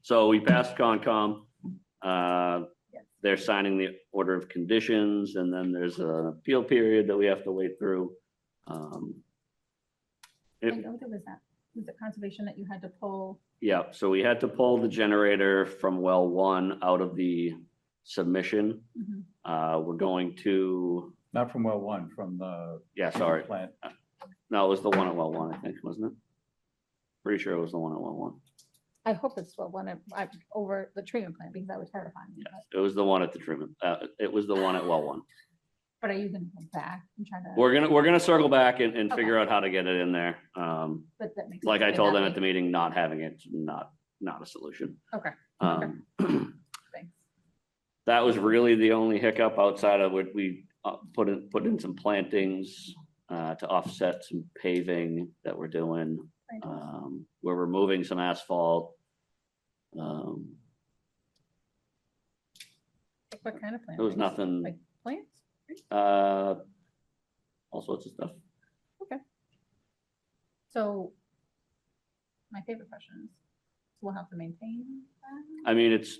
So we passed Concom. Yes. They're signing the order of conditions, and then there's an appeal period that we have to wait through. I know there was that. Was it conservation that you had to pull? Yeah, so we had to pull the generator from well one out of the submission. Mhm. We're going to, Not from well one, from the. yeah, sorry. Plant. No, it was the one at well one, I think, wasn't it? Pretty sure it was the one at well one. I hope it's the one over the treatment plant because that was terrifying. me, Yes, it was the one at the treatment. It was the one at well one. But are you gonna go back and try to? We're gonna circle back and Okay. figure out how to get it in there. But that makes Like I sense. told them at the meeting, not having it's not a solution. Okay, Um, thanks. That was really the only hiccup outside of what we put in some plantings to offset some paving that we're doing. Right. We're removing some asphalt. What kind of plant? There was nothing, Like plants? all sorts of stuff. So my favorite question is, we'll have to maintain that? I mean, it's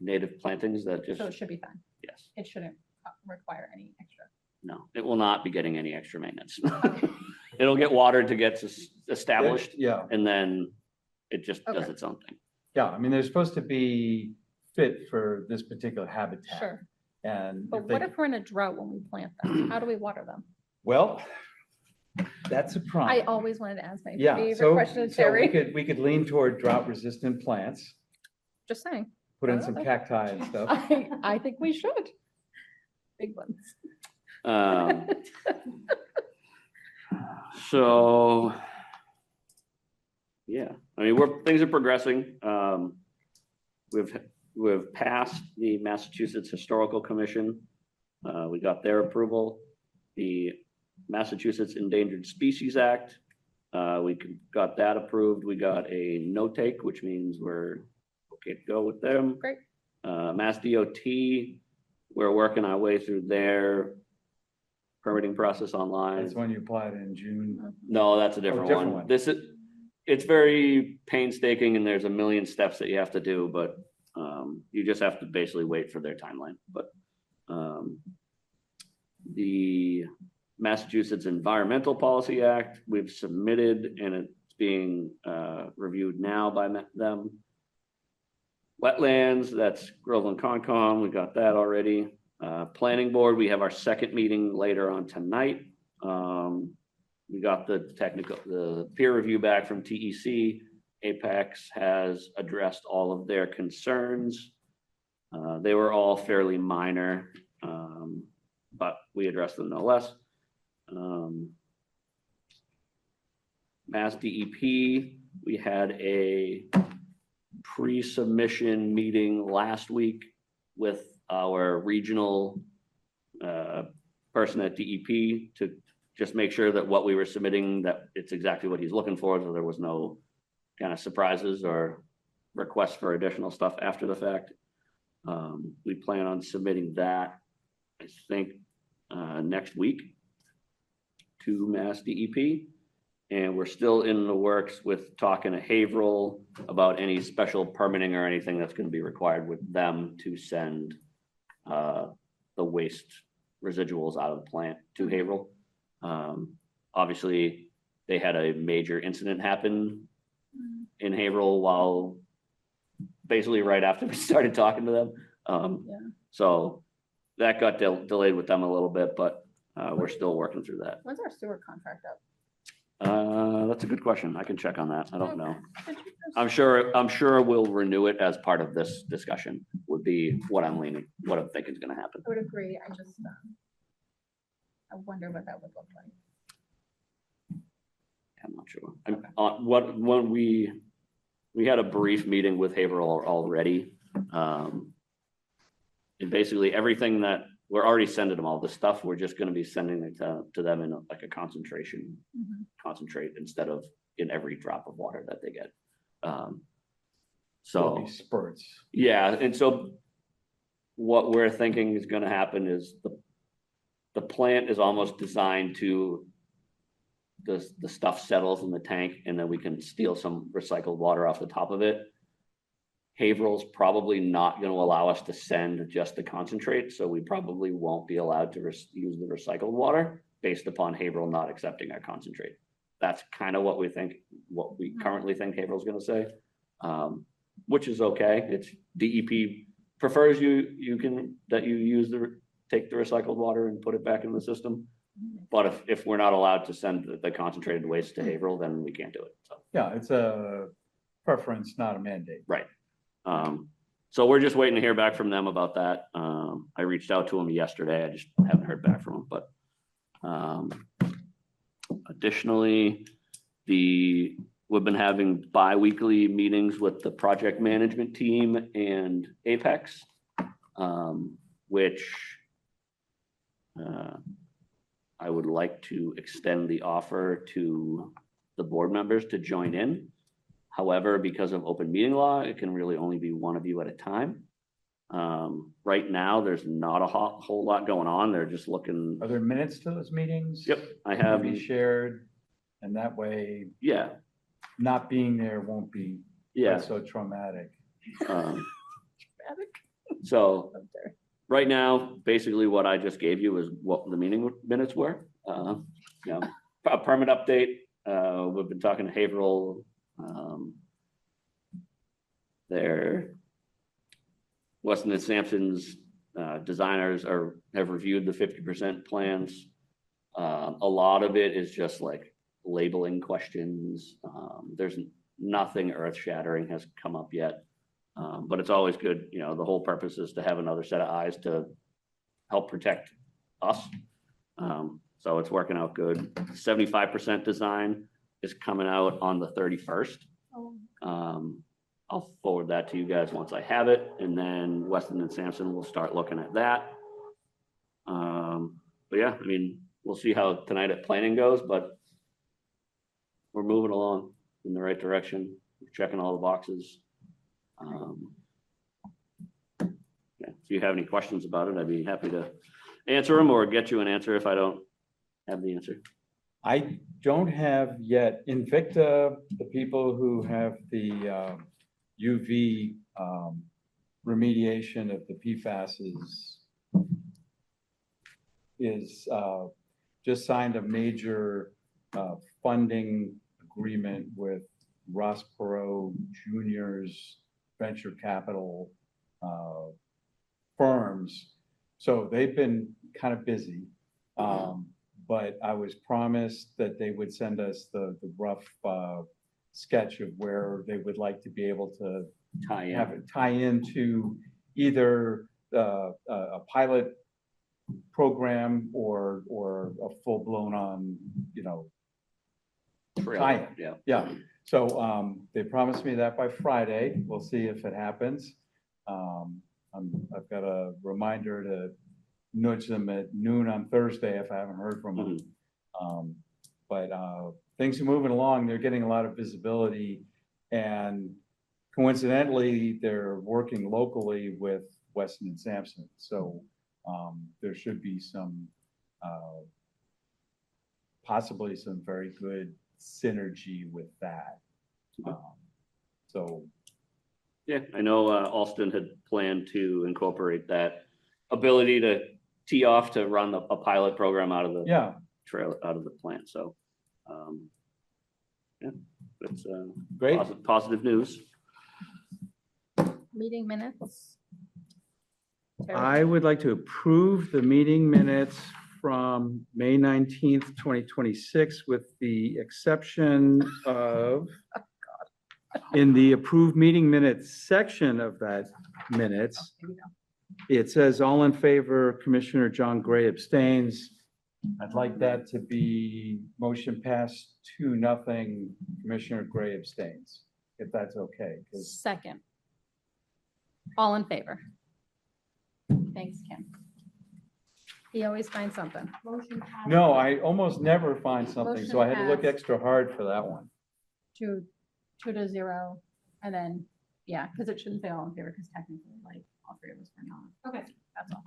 native plantings that just, So it should be fine. yes, It shouldn't require any extra. no, it will not be getting any extra maintenance. It'll get watered to get established, Yeah, and then it just does Okay. its own thing. yeah. I mean, they're supposed to be fit for this particular habitat. Sure. And But if they, what if we're in a drought when we plant them? How do we water them? well, that's a I problem. always wanted to ask my Yeah, favorite question, so Terry. we could lean toward drought resistant plants, Just saying. put in Oh, some okay. cacti and stuff. I think we should. Big ones. Um, So, yeah, I mean, things are progressing. We've we've passed the Massachusetts Historical Commission. We got their approval. The Massachusetts Endangered Species Act, got that approved. We got a no take, which means we're okay to go with them. Great. Mass DOT, we're working our way through their permitting process online. That's when you applied in June. No, that's a different different one. one. This is, it's very painstaking and there's a million steps that you have to do, but you just have to basically wait for their timeline. But the Massachusetts Environmental Policy Act, we've submitted and it's being reviewed now by them. Wetlands, that's Groveland Concom, we got that already. Planning Board, we have our second meeting later on tonight. We got the peer review back from TEC. Apex has addressed all of their concerns. They were all fairly minor, but we addressed them no less. Mass DEP, we had a pre-submission meeting last week with our regional person at DEP to just make sure that what we were submitting, that it's exactly what he's looking for, so there was no kind of surprises or requests for additional stuff after the fact. We plan on submitting that, I think, next week to Mass DEP. And we're still in the works with talking to Haverhill about any special permitting or anything that's going to be required with them to send the waste residuals out of the plant to Haverhill. Obviously, they had a major incident happen in Haverhill while basically right after we started talking to them. So that got delayed with them a little bit, but we're still working through that. When's our sewer contract up? That's a good question. I can check on that. I don't know. I'm sure we'll renew it as part of this discussion would be what I'm thinking is gonna happen. I would agree. I wonder what that would look like. I'm not sure. When we had a brief meeting with Haverhill already. And basically everything that we're already sending them all this stuff, we're just gonna be sending it to them in like a concentrate instead of in every drop of water that they get. There'll So, be spurts. yeah, and so what we're thinking is gonna happen is the plant is almost designed to the stuff settles in the tank and then we can steal some recycled water off the top of it. Haverhill's probably not going to allow us to send just the concentrate, so we probably won't be allowed to use the recycled water based upon Haverhill not accepting our concentrate. That's kind of what we currently think Haverhill's going to say, which is okay. It's DEP prefers take the recycled water and put it back in the system. But if we're not allowed to send the concentrated waste to Haverhill, then we can't do it. So. Yeah, it's a preference, not a mandate. Right. So we're just waiting to hear back from them about that. I reached out to them yesterday. I just haven't heard back from them, but additionally, we've been having bi-weekly meetings with the project management team and Apex, which I would like to extend the offer to the board members to join in. However, because of open meeting law, it can really only be one of you at a time. Right now, there's not a whole lot going on. They're just looking. Are there minutes to those meetings? Yep, I have. Be shared, and that way, Yeah, not being there won't be yeah. so traumatic. So right now, basically what I just gave you is what the meeting minutes were. A permit update. We've been talking to Haverhill. Their Weston and Sampson's designers have reviewed the 50% plans. A lot of it is just like labeling questions. There's nothing earth shattering has come up yet. But it's always good, the whole purpose is to have another set of eyes to help protect us. So it's working out good. 75% design is coming out on the 31st. I'll forward that to you guys once I have it, and then Weston and Sampson will start looking at that. But yeah, I mean, we'll see how tonight at planning goes, but we're moving along in the right direction, We're checking all the boxes. Yeah, if you have any questions about it, I'd be happy to answer them or get you an answer if I don't have the answer. I don't have yet Invicta, the people who have the UV remediation of the PFAS is just signed a major funding agreement with Ross Perot Junior's venture capital firms. So they've been kind of busy. But I was promised that they would send us the rough sketch of where they would like to be able to have it tie into either a pilot program or a full-blown on, tie-in. Yeah. Yeah, so they promised me that by Friday. We'll see if it happens. I've got a reminder to nudge them at noon on Thursday if I haven't heard from them. But things are moving along. They're getting a lot of visibility, and coincidentally, they're working locally with Weston and Sampson. So there should be some possibly some very good synergy with that. So Yeah, I know Alston had planned to incorporate that ability to tee off to run a pilot program out of the yeah, trail, out of the plant. So, yeah, it's great. positive news. Meeting minutes. Terry? I would like to approve the meeting minutes from May 19th, 2026, with the exception of, in the approved meeting minutes section of that minutes, it says all in favor, Commissioner John Gray abstains. I'd like that to be motion passed 2-0, Commissioner Gray abstains, if that's okay. 'Cause Second. All in favor? Thanks, Kim. He always finds something. Motion passed. no, I almost never find something, so I had to look Motion extra hard for that one. 2-0, and then, yeah, because it shouldn't say all in favor, because technically, like, all three of us were not. Okay. That's all.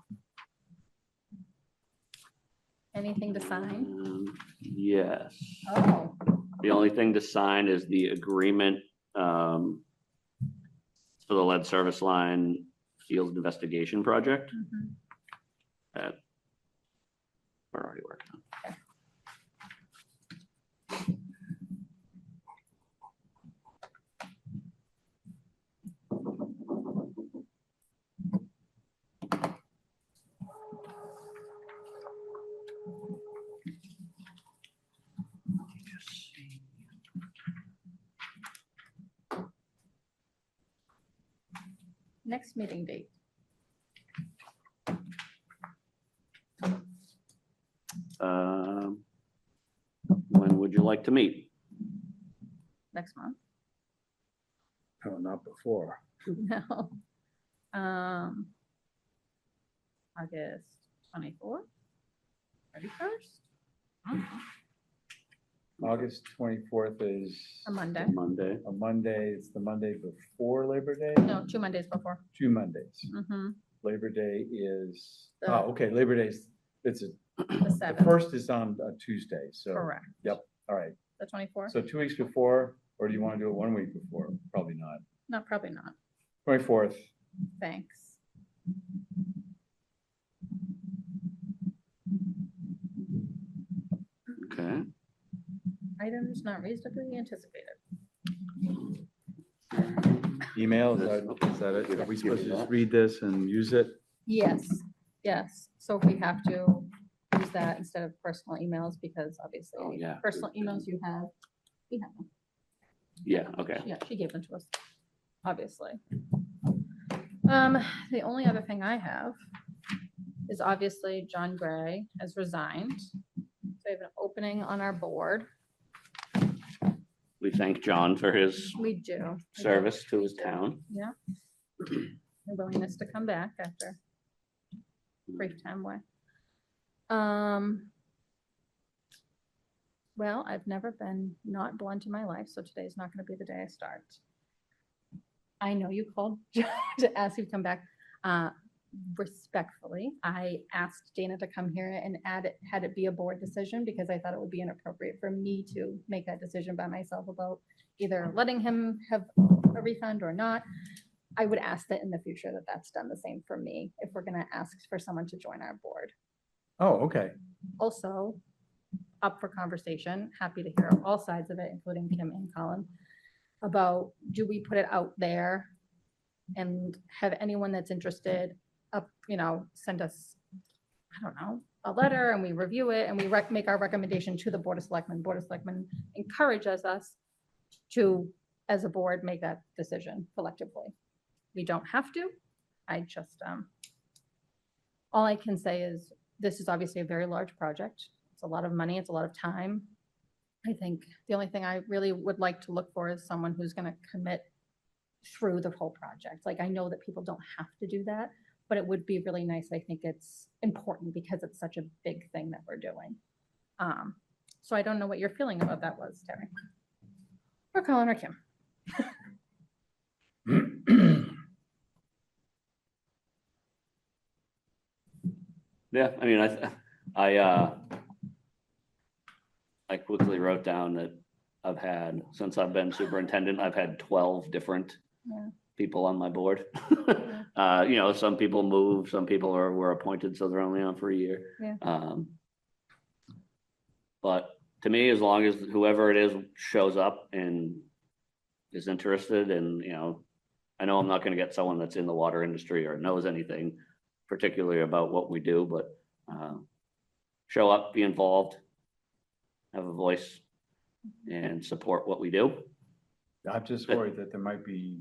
Anything to sign? Yes. Oh, The only thing to sign is the agreement for the lead service line field investigation project mhm. that we're already working on. Next meeting date. When would you like to meet? Next month? No, not before. No. August 24th? 31st? August 24th is A Monday? Monday. a Monday. It's the Monday before Labor Day? No, 2 Mondays before. 2 Mondays. Mm-hmm. Labor Day is, The- okay, Labor Day's, The the 7th, first is on a Tuesday, so. correct. Yep, all right. The 24th? So 2 weeks before, or do you want to do it 1 week before? Probably not. No, probably not. 24th, Thanks. Okay. Items not reasonably anticipated. email, is that it? Are we supposed to just read this and use it? Yes, yes. So if we have to use that instead of personal emails, because obviously Oh, yeah. personal emails you have, we have them. Yeah, okay. Yeah, she gave them to us, obviously. The only other thing I have is obviously John Gray has resigned. So we have an opening on our board. We thank John for his We do. service to his town. Yeah. Your willingness to come back after brief time away. Well, I've never been not blunt in my life, so today's not gonna be the day I start. I know you called to ask you to come back. Respectfully, I asked Dana to come here and had it be a board decision because I thought it would be inappropriate for me to make that decision by myself about either letting him have a refund or not. I would ask that in the future that that's done the same for me if we're gonna ask for someone to join our board. Oh, okay. Also, up for conversation, happy to hear all sides of it, including Kim and Colin, about do we put it out there and have anyone that's interested up, send us, I don't know, a letter and we review it and we make our recommendation to the Board of Selectmen. Board of Selectmen encourages us to, as a board, make that decision collectively. We don't have to. I just, all I can say is this is obviously a very large project. It's a lot of money. It's a lot of time. I think the only thing I really would like to look for is someone who's going to commit through the whole project. Like, I know that people don't have to do that, but it would be really nice. I think it's important because it's such a big thing that we're doing. So I don't know what your feeling about that was, Terry. Or Colin or Kim. Yeah, I mean, I quickly wrote down that since I've been superintendent, I've had 12 different Yeah. people on my board. Some people move, some people were appointed, so they're only on for a year. Yeah. But to me, as long as whoever it is shows up and is interested and, I know I'm not going to get someone that's in the water industry or knows anything particularly about what we do, but show up, be involved, have a voice, and support what we do. I'm just worried that there might be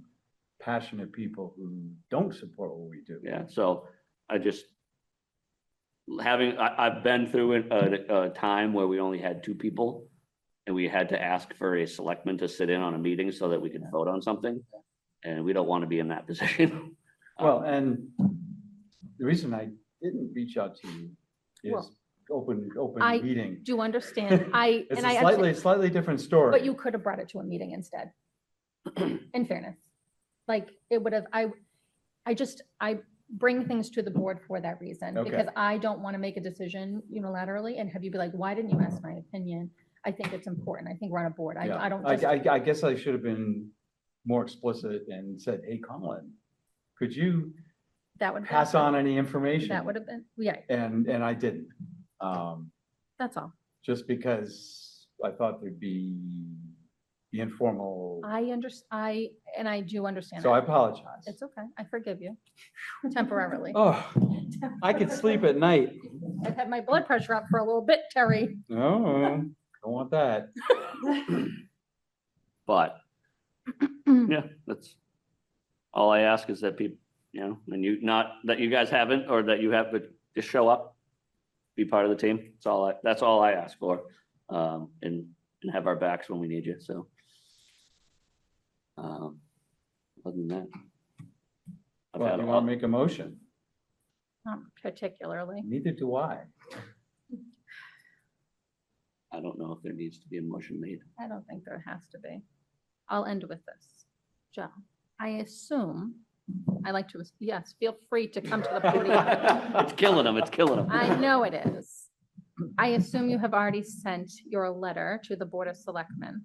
passionate people who don't support what we do. Yeah, so I just I've been through a time where we only had 2 people and we had to ask for a selectman to sit in on a meeting so that we could vote on something. And we don't want to be in that position. Well, and the reason I didn't reach out to you is Well, open I meeting. do understand. It's a slightly different story. But you could have brought it to a meeting instead. In fairness, like it would have, I bring things to the board for that reason, Okay. because I don't want to make a decision unilaterally and have you be like, why didn't you ask my opinion? I think it's important. I think we're on a board. Yeah. I don't just, I guess I should have been more explicit and said, hey, Colin, could you that would pass on any information? That would have been, yeah, And I didn't. that's all. Just because I thought there'd be the informal, I do understand. so I that. apologize. It's okay. I forgive you temporarily. Oh, I could sleep at night. I've had my blood pressure up for a little bit, Terry. No, don't want that. But yeah, that's all I ask is that people, and not that you guys haven't or that you have, but just show up, be part of the team. That's all I ask for. And have our backs when we need you. So other than that, Well, you want to make a motion? Not particularly. Neither do I. I don't know if there needs to be a motion made. I don't think there has to be. I'll end with this. Joe, I assume, yes, feel free to come to the podium. It's killing them. It's killing them. I know it is. I assume you have already sent your letter to the Board of Selectmen.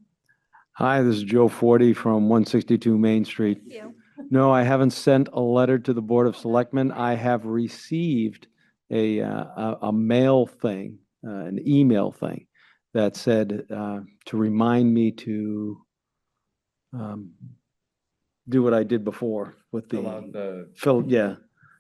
Hi, this is Joe Forty from 162 Main Street. You. No, I haven't sent a letter to the Board of Selectmen. I have received a mail thing, an email thing that said to remind me to do what I did before with Fill out the, yeah.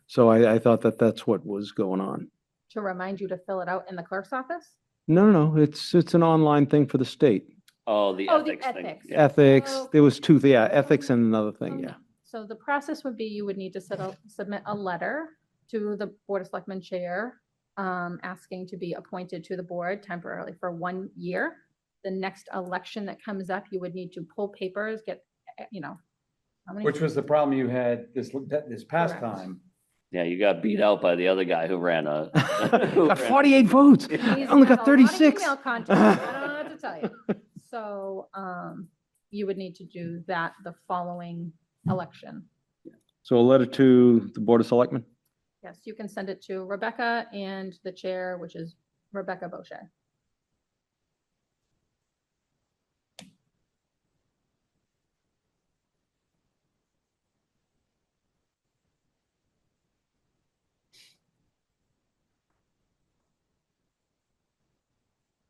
So I thought that that's what was going on. To remind you to fill it out in the clerk's office? No, it's an online thing for the state. Oh, the Oh, the ethics thing. ethics. Yeah. Ethics, Oh. there was 2, ethics and another thing, Okay. yeah. So the process would be you would need to submit a letter to the Board of Selectmen chair, asking to be appointed to the board temporarily for 1 year. the next election that comes up, you would need to pull papers, get, how many? Which was the problem you had this past Correct. time. Yeah, you got beat out by the other guy who ran a. who Got ran- 48 votes. He's I only got got a lot of 36. email contact, I don't know what to tell you. So, you would need to do that the following election. So a letter to the Board of Selectmen? Yes, you can send it to Rebecca and the chair, which is Rebecca Boucher.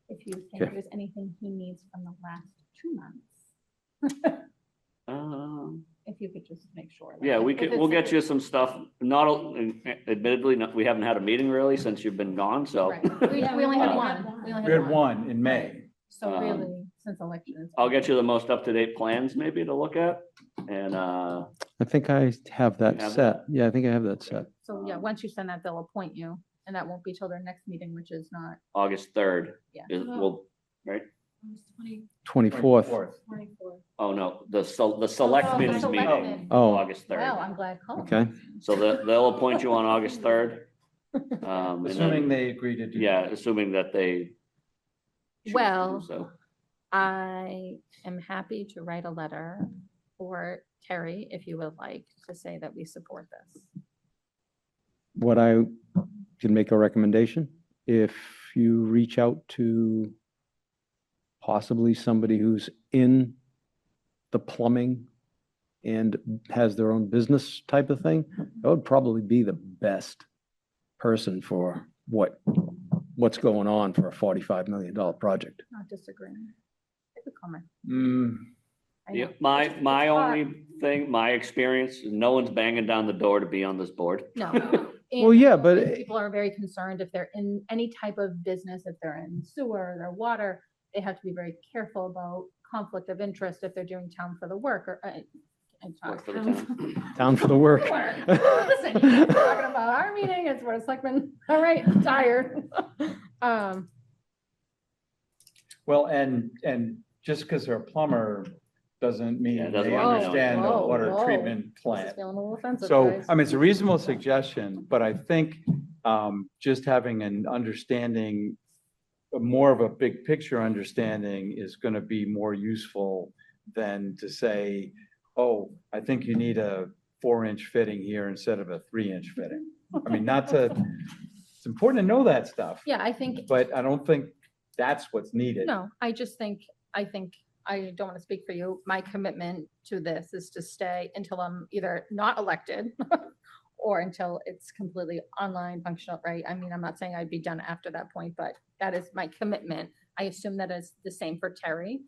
If you think Okay. there's anything he needs from the last 2 months, if you could just make sure. like, Yeah, if- we if could, it's we'll a- get you some stuff, admittedly, we haven't had a meeting really since you've been gone, so. Right. We only had Uh, one. We only We had one in May. So Um, really, since election. it's I'll been- get you the most up-to-date plans maybe to look at, and, I think I have that have set. Yeah, I think I have that set. So yeah, once you send that, they'll appoint you, and that won't be till their next meeting, which is not, August 3rd. Yeah. Will, right? 24th. 24. Oh, no, the selectmen's meeting, selectmen. Oh, August wow, 3rd. I'm glad. Colin okay. mentioned. So they'll appoint you on August 3rd. And Assuming then, they agree to do. yeah, that. assuming that they. choose to do Well, So, I am happy to write a letter for Terry, if you would like, to say that we support this. What I can make a recommendation, if you reach out to possibly somebody who's in the plumbing and has their own business type of thing, that would probably be the best person for what's going on for a $45 million project. Not disagreeing. Good comment. Mm, I yeah, know. my It's hard. only thing, my experience, is no one's banging down the door to be on this board. No. Well, And yeah, I know but that people are very concerned if they're in any type of business, if they're in sewer or water, they have to be very careful about conflict of interest if they're doing town for the work or. I'm sorry, Work for the town Down for the work. Listen, you're talking about our meeting, it's Board of Selectmen. All right, I'm tired. Well, and just because they're a plumber doesn't Yeah, mean it doesn't they mean they know understand the Whoa, water whoa. treatment This is plant. feeling a little offensive, So, guys. I mean, it's a reasonable suggestion, but I think just having an understanding, more of a big picture understanding is going to be more useful than to say, oh, I think you need a 4-inch fitting here instead of a 3-inch fitting. I mean, it's important to know that stuff, Yeah, I think, but I don't think that's what's needed. no, I don't want to speak for you. My commitment to this is to stay until I'm either not elected or until it's completely online functional, right? I mean, I'm not saying I'd be done after that point, but that is my commitment. I assume that is the same for Terry.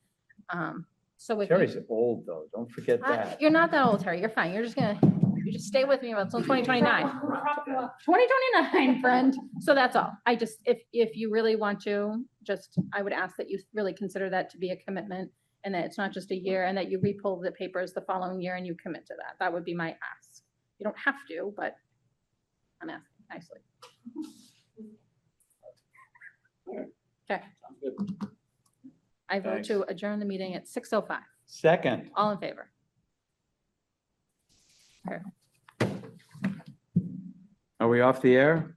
So if you- Terry's old, though. Don't forget that. You're not that old, Terry. You're fine. You just stay with me until 2029. 2029, friend. So that's all. I just, if you really want to, I would ask that you really consider that to be a commitment and that it's not just a year and that you repull the papers the following year and you commit to that. That would be my ask. You don't have to, but I'm asking nicely. Okay. Sounds good. I vote Thanks. to adjourn the meeting at 6:05. Second, All in favor? are we off the air?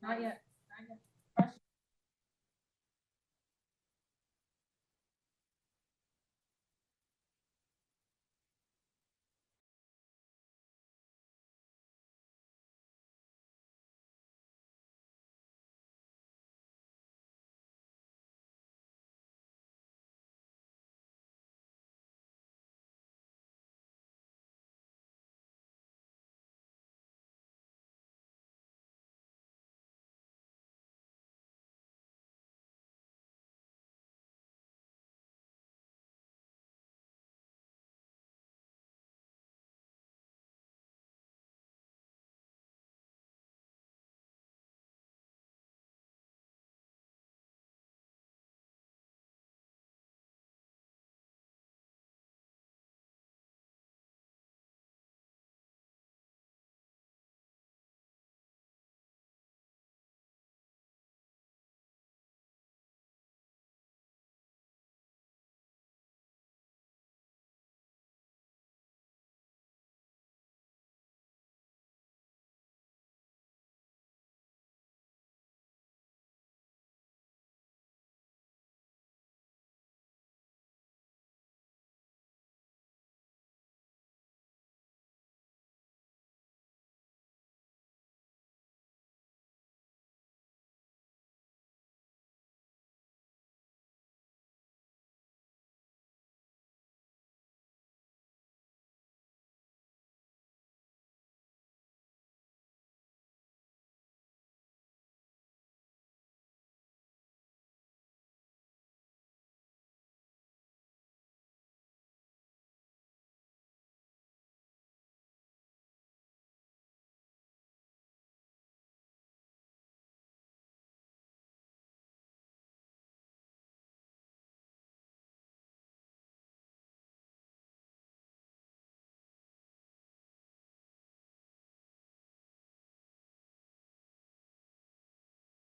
Not yet.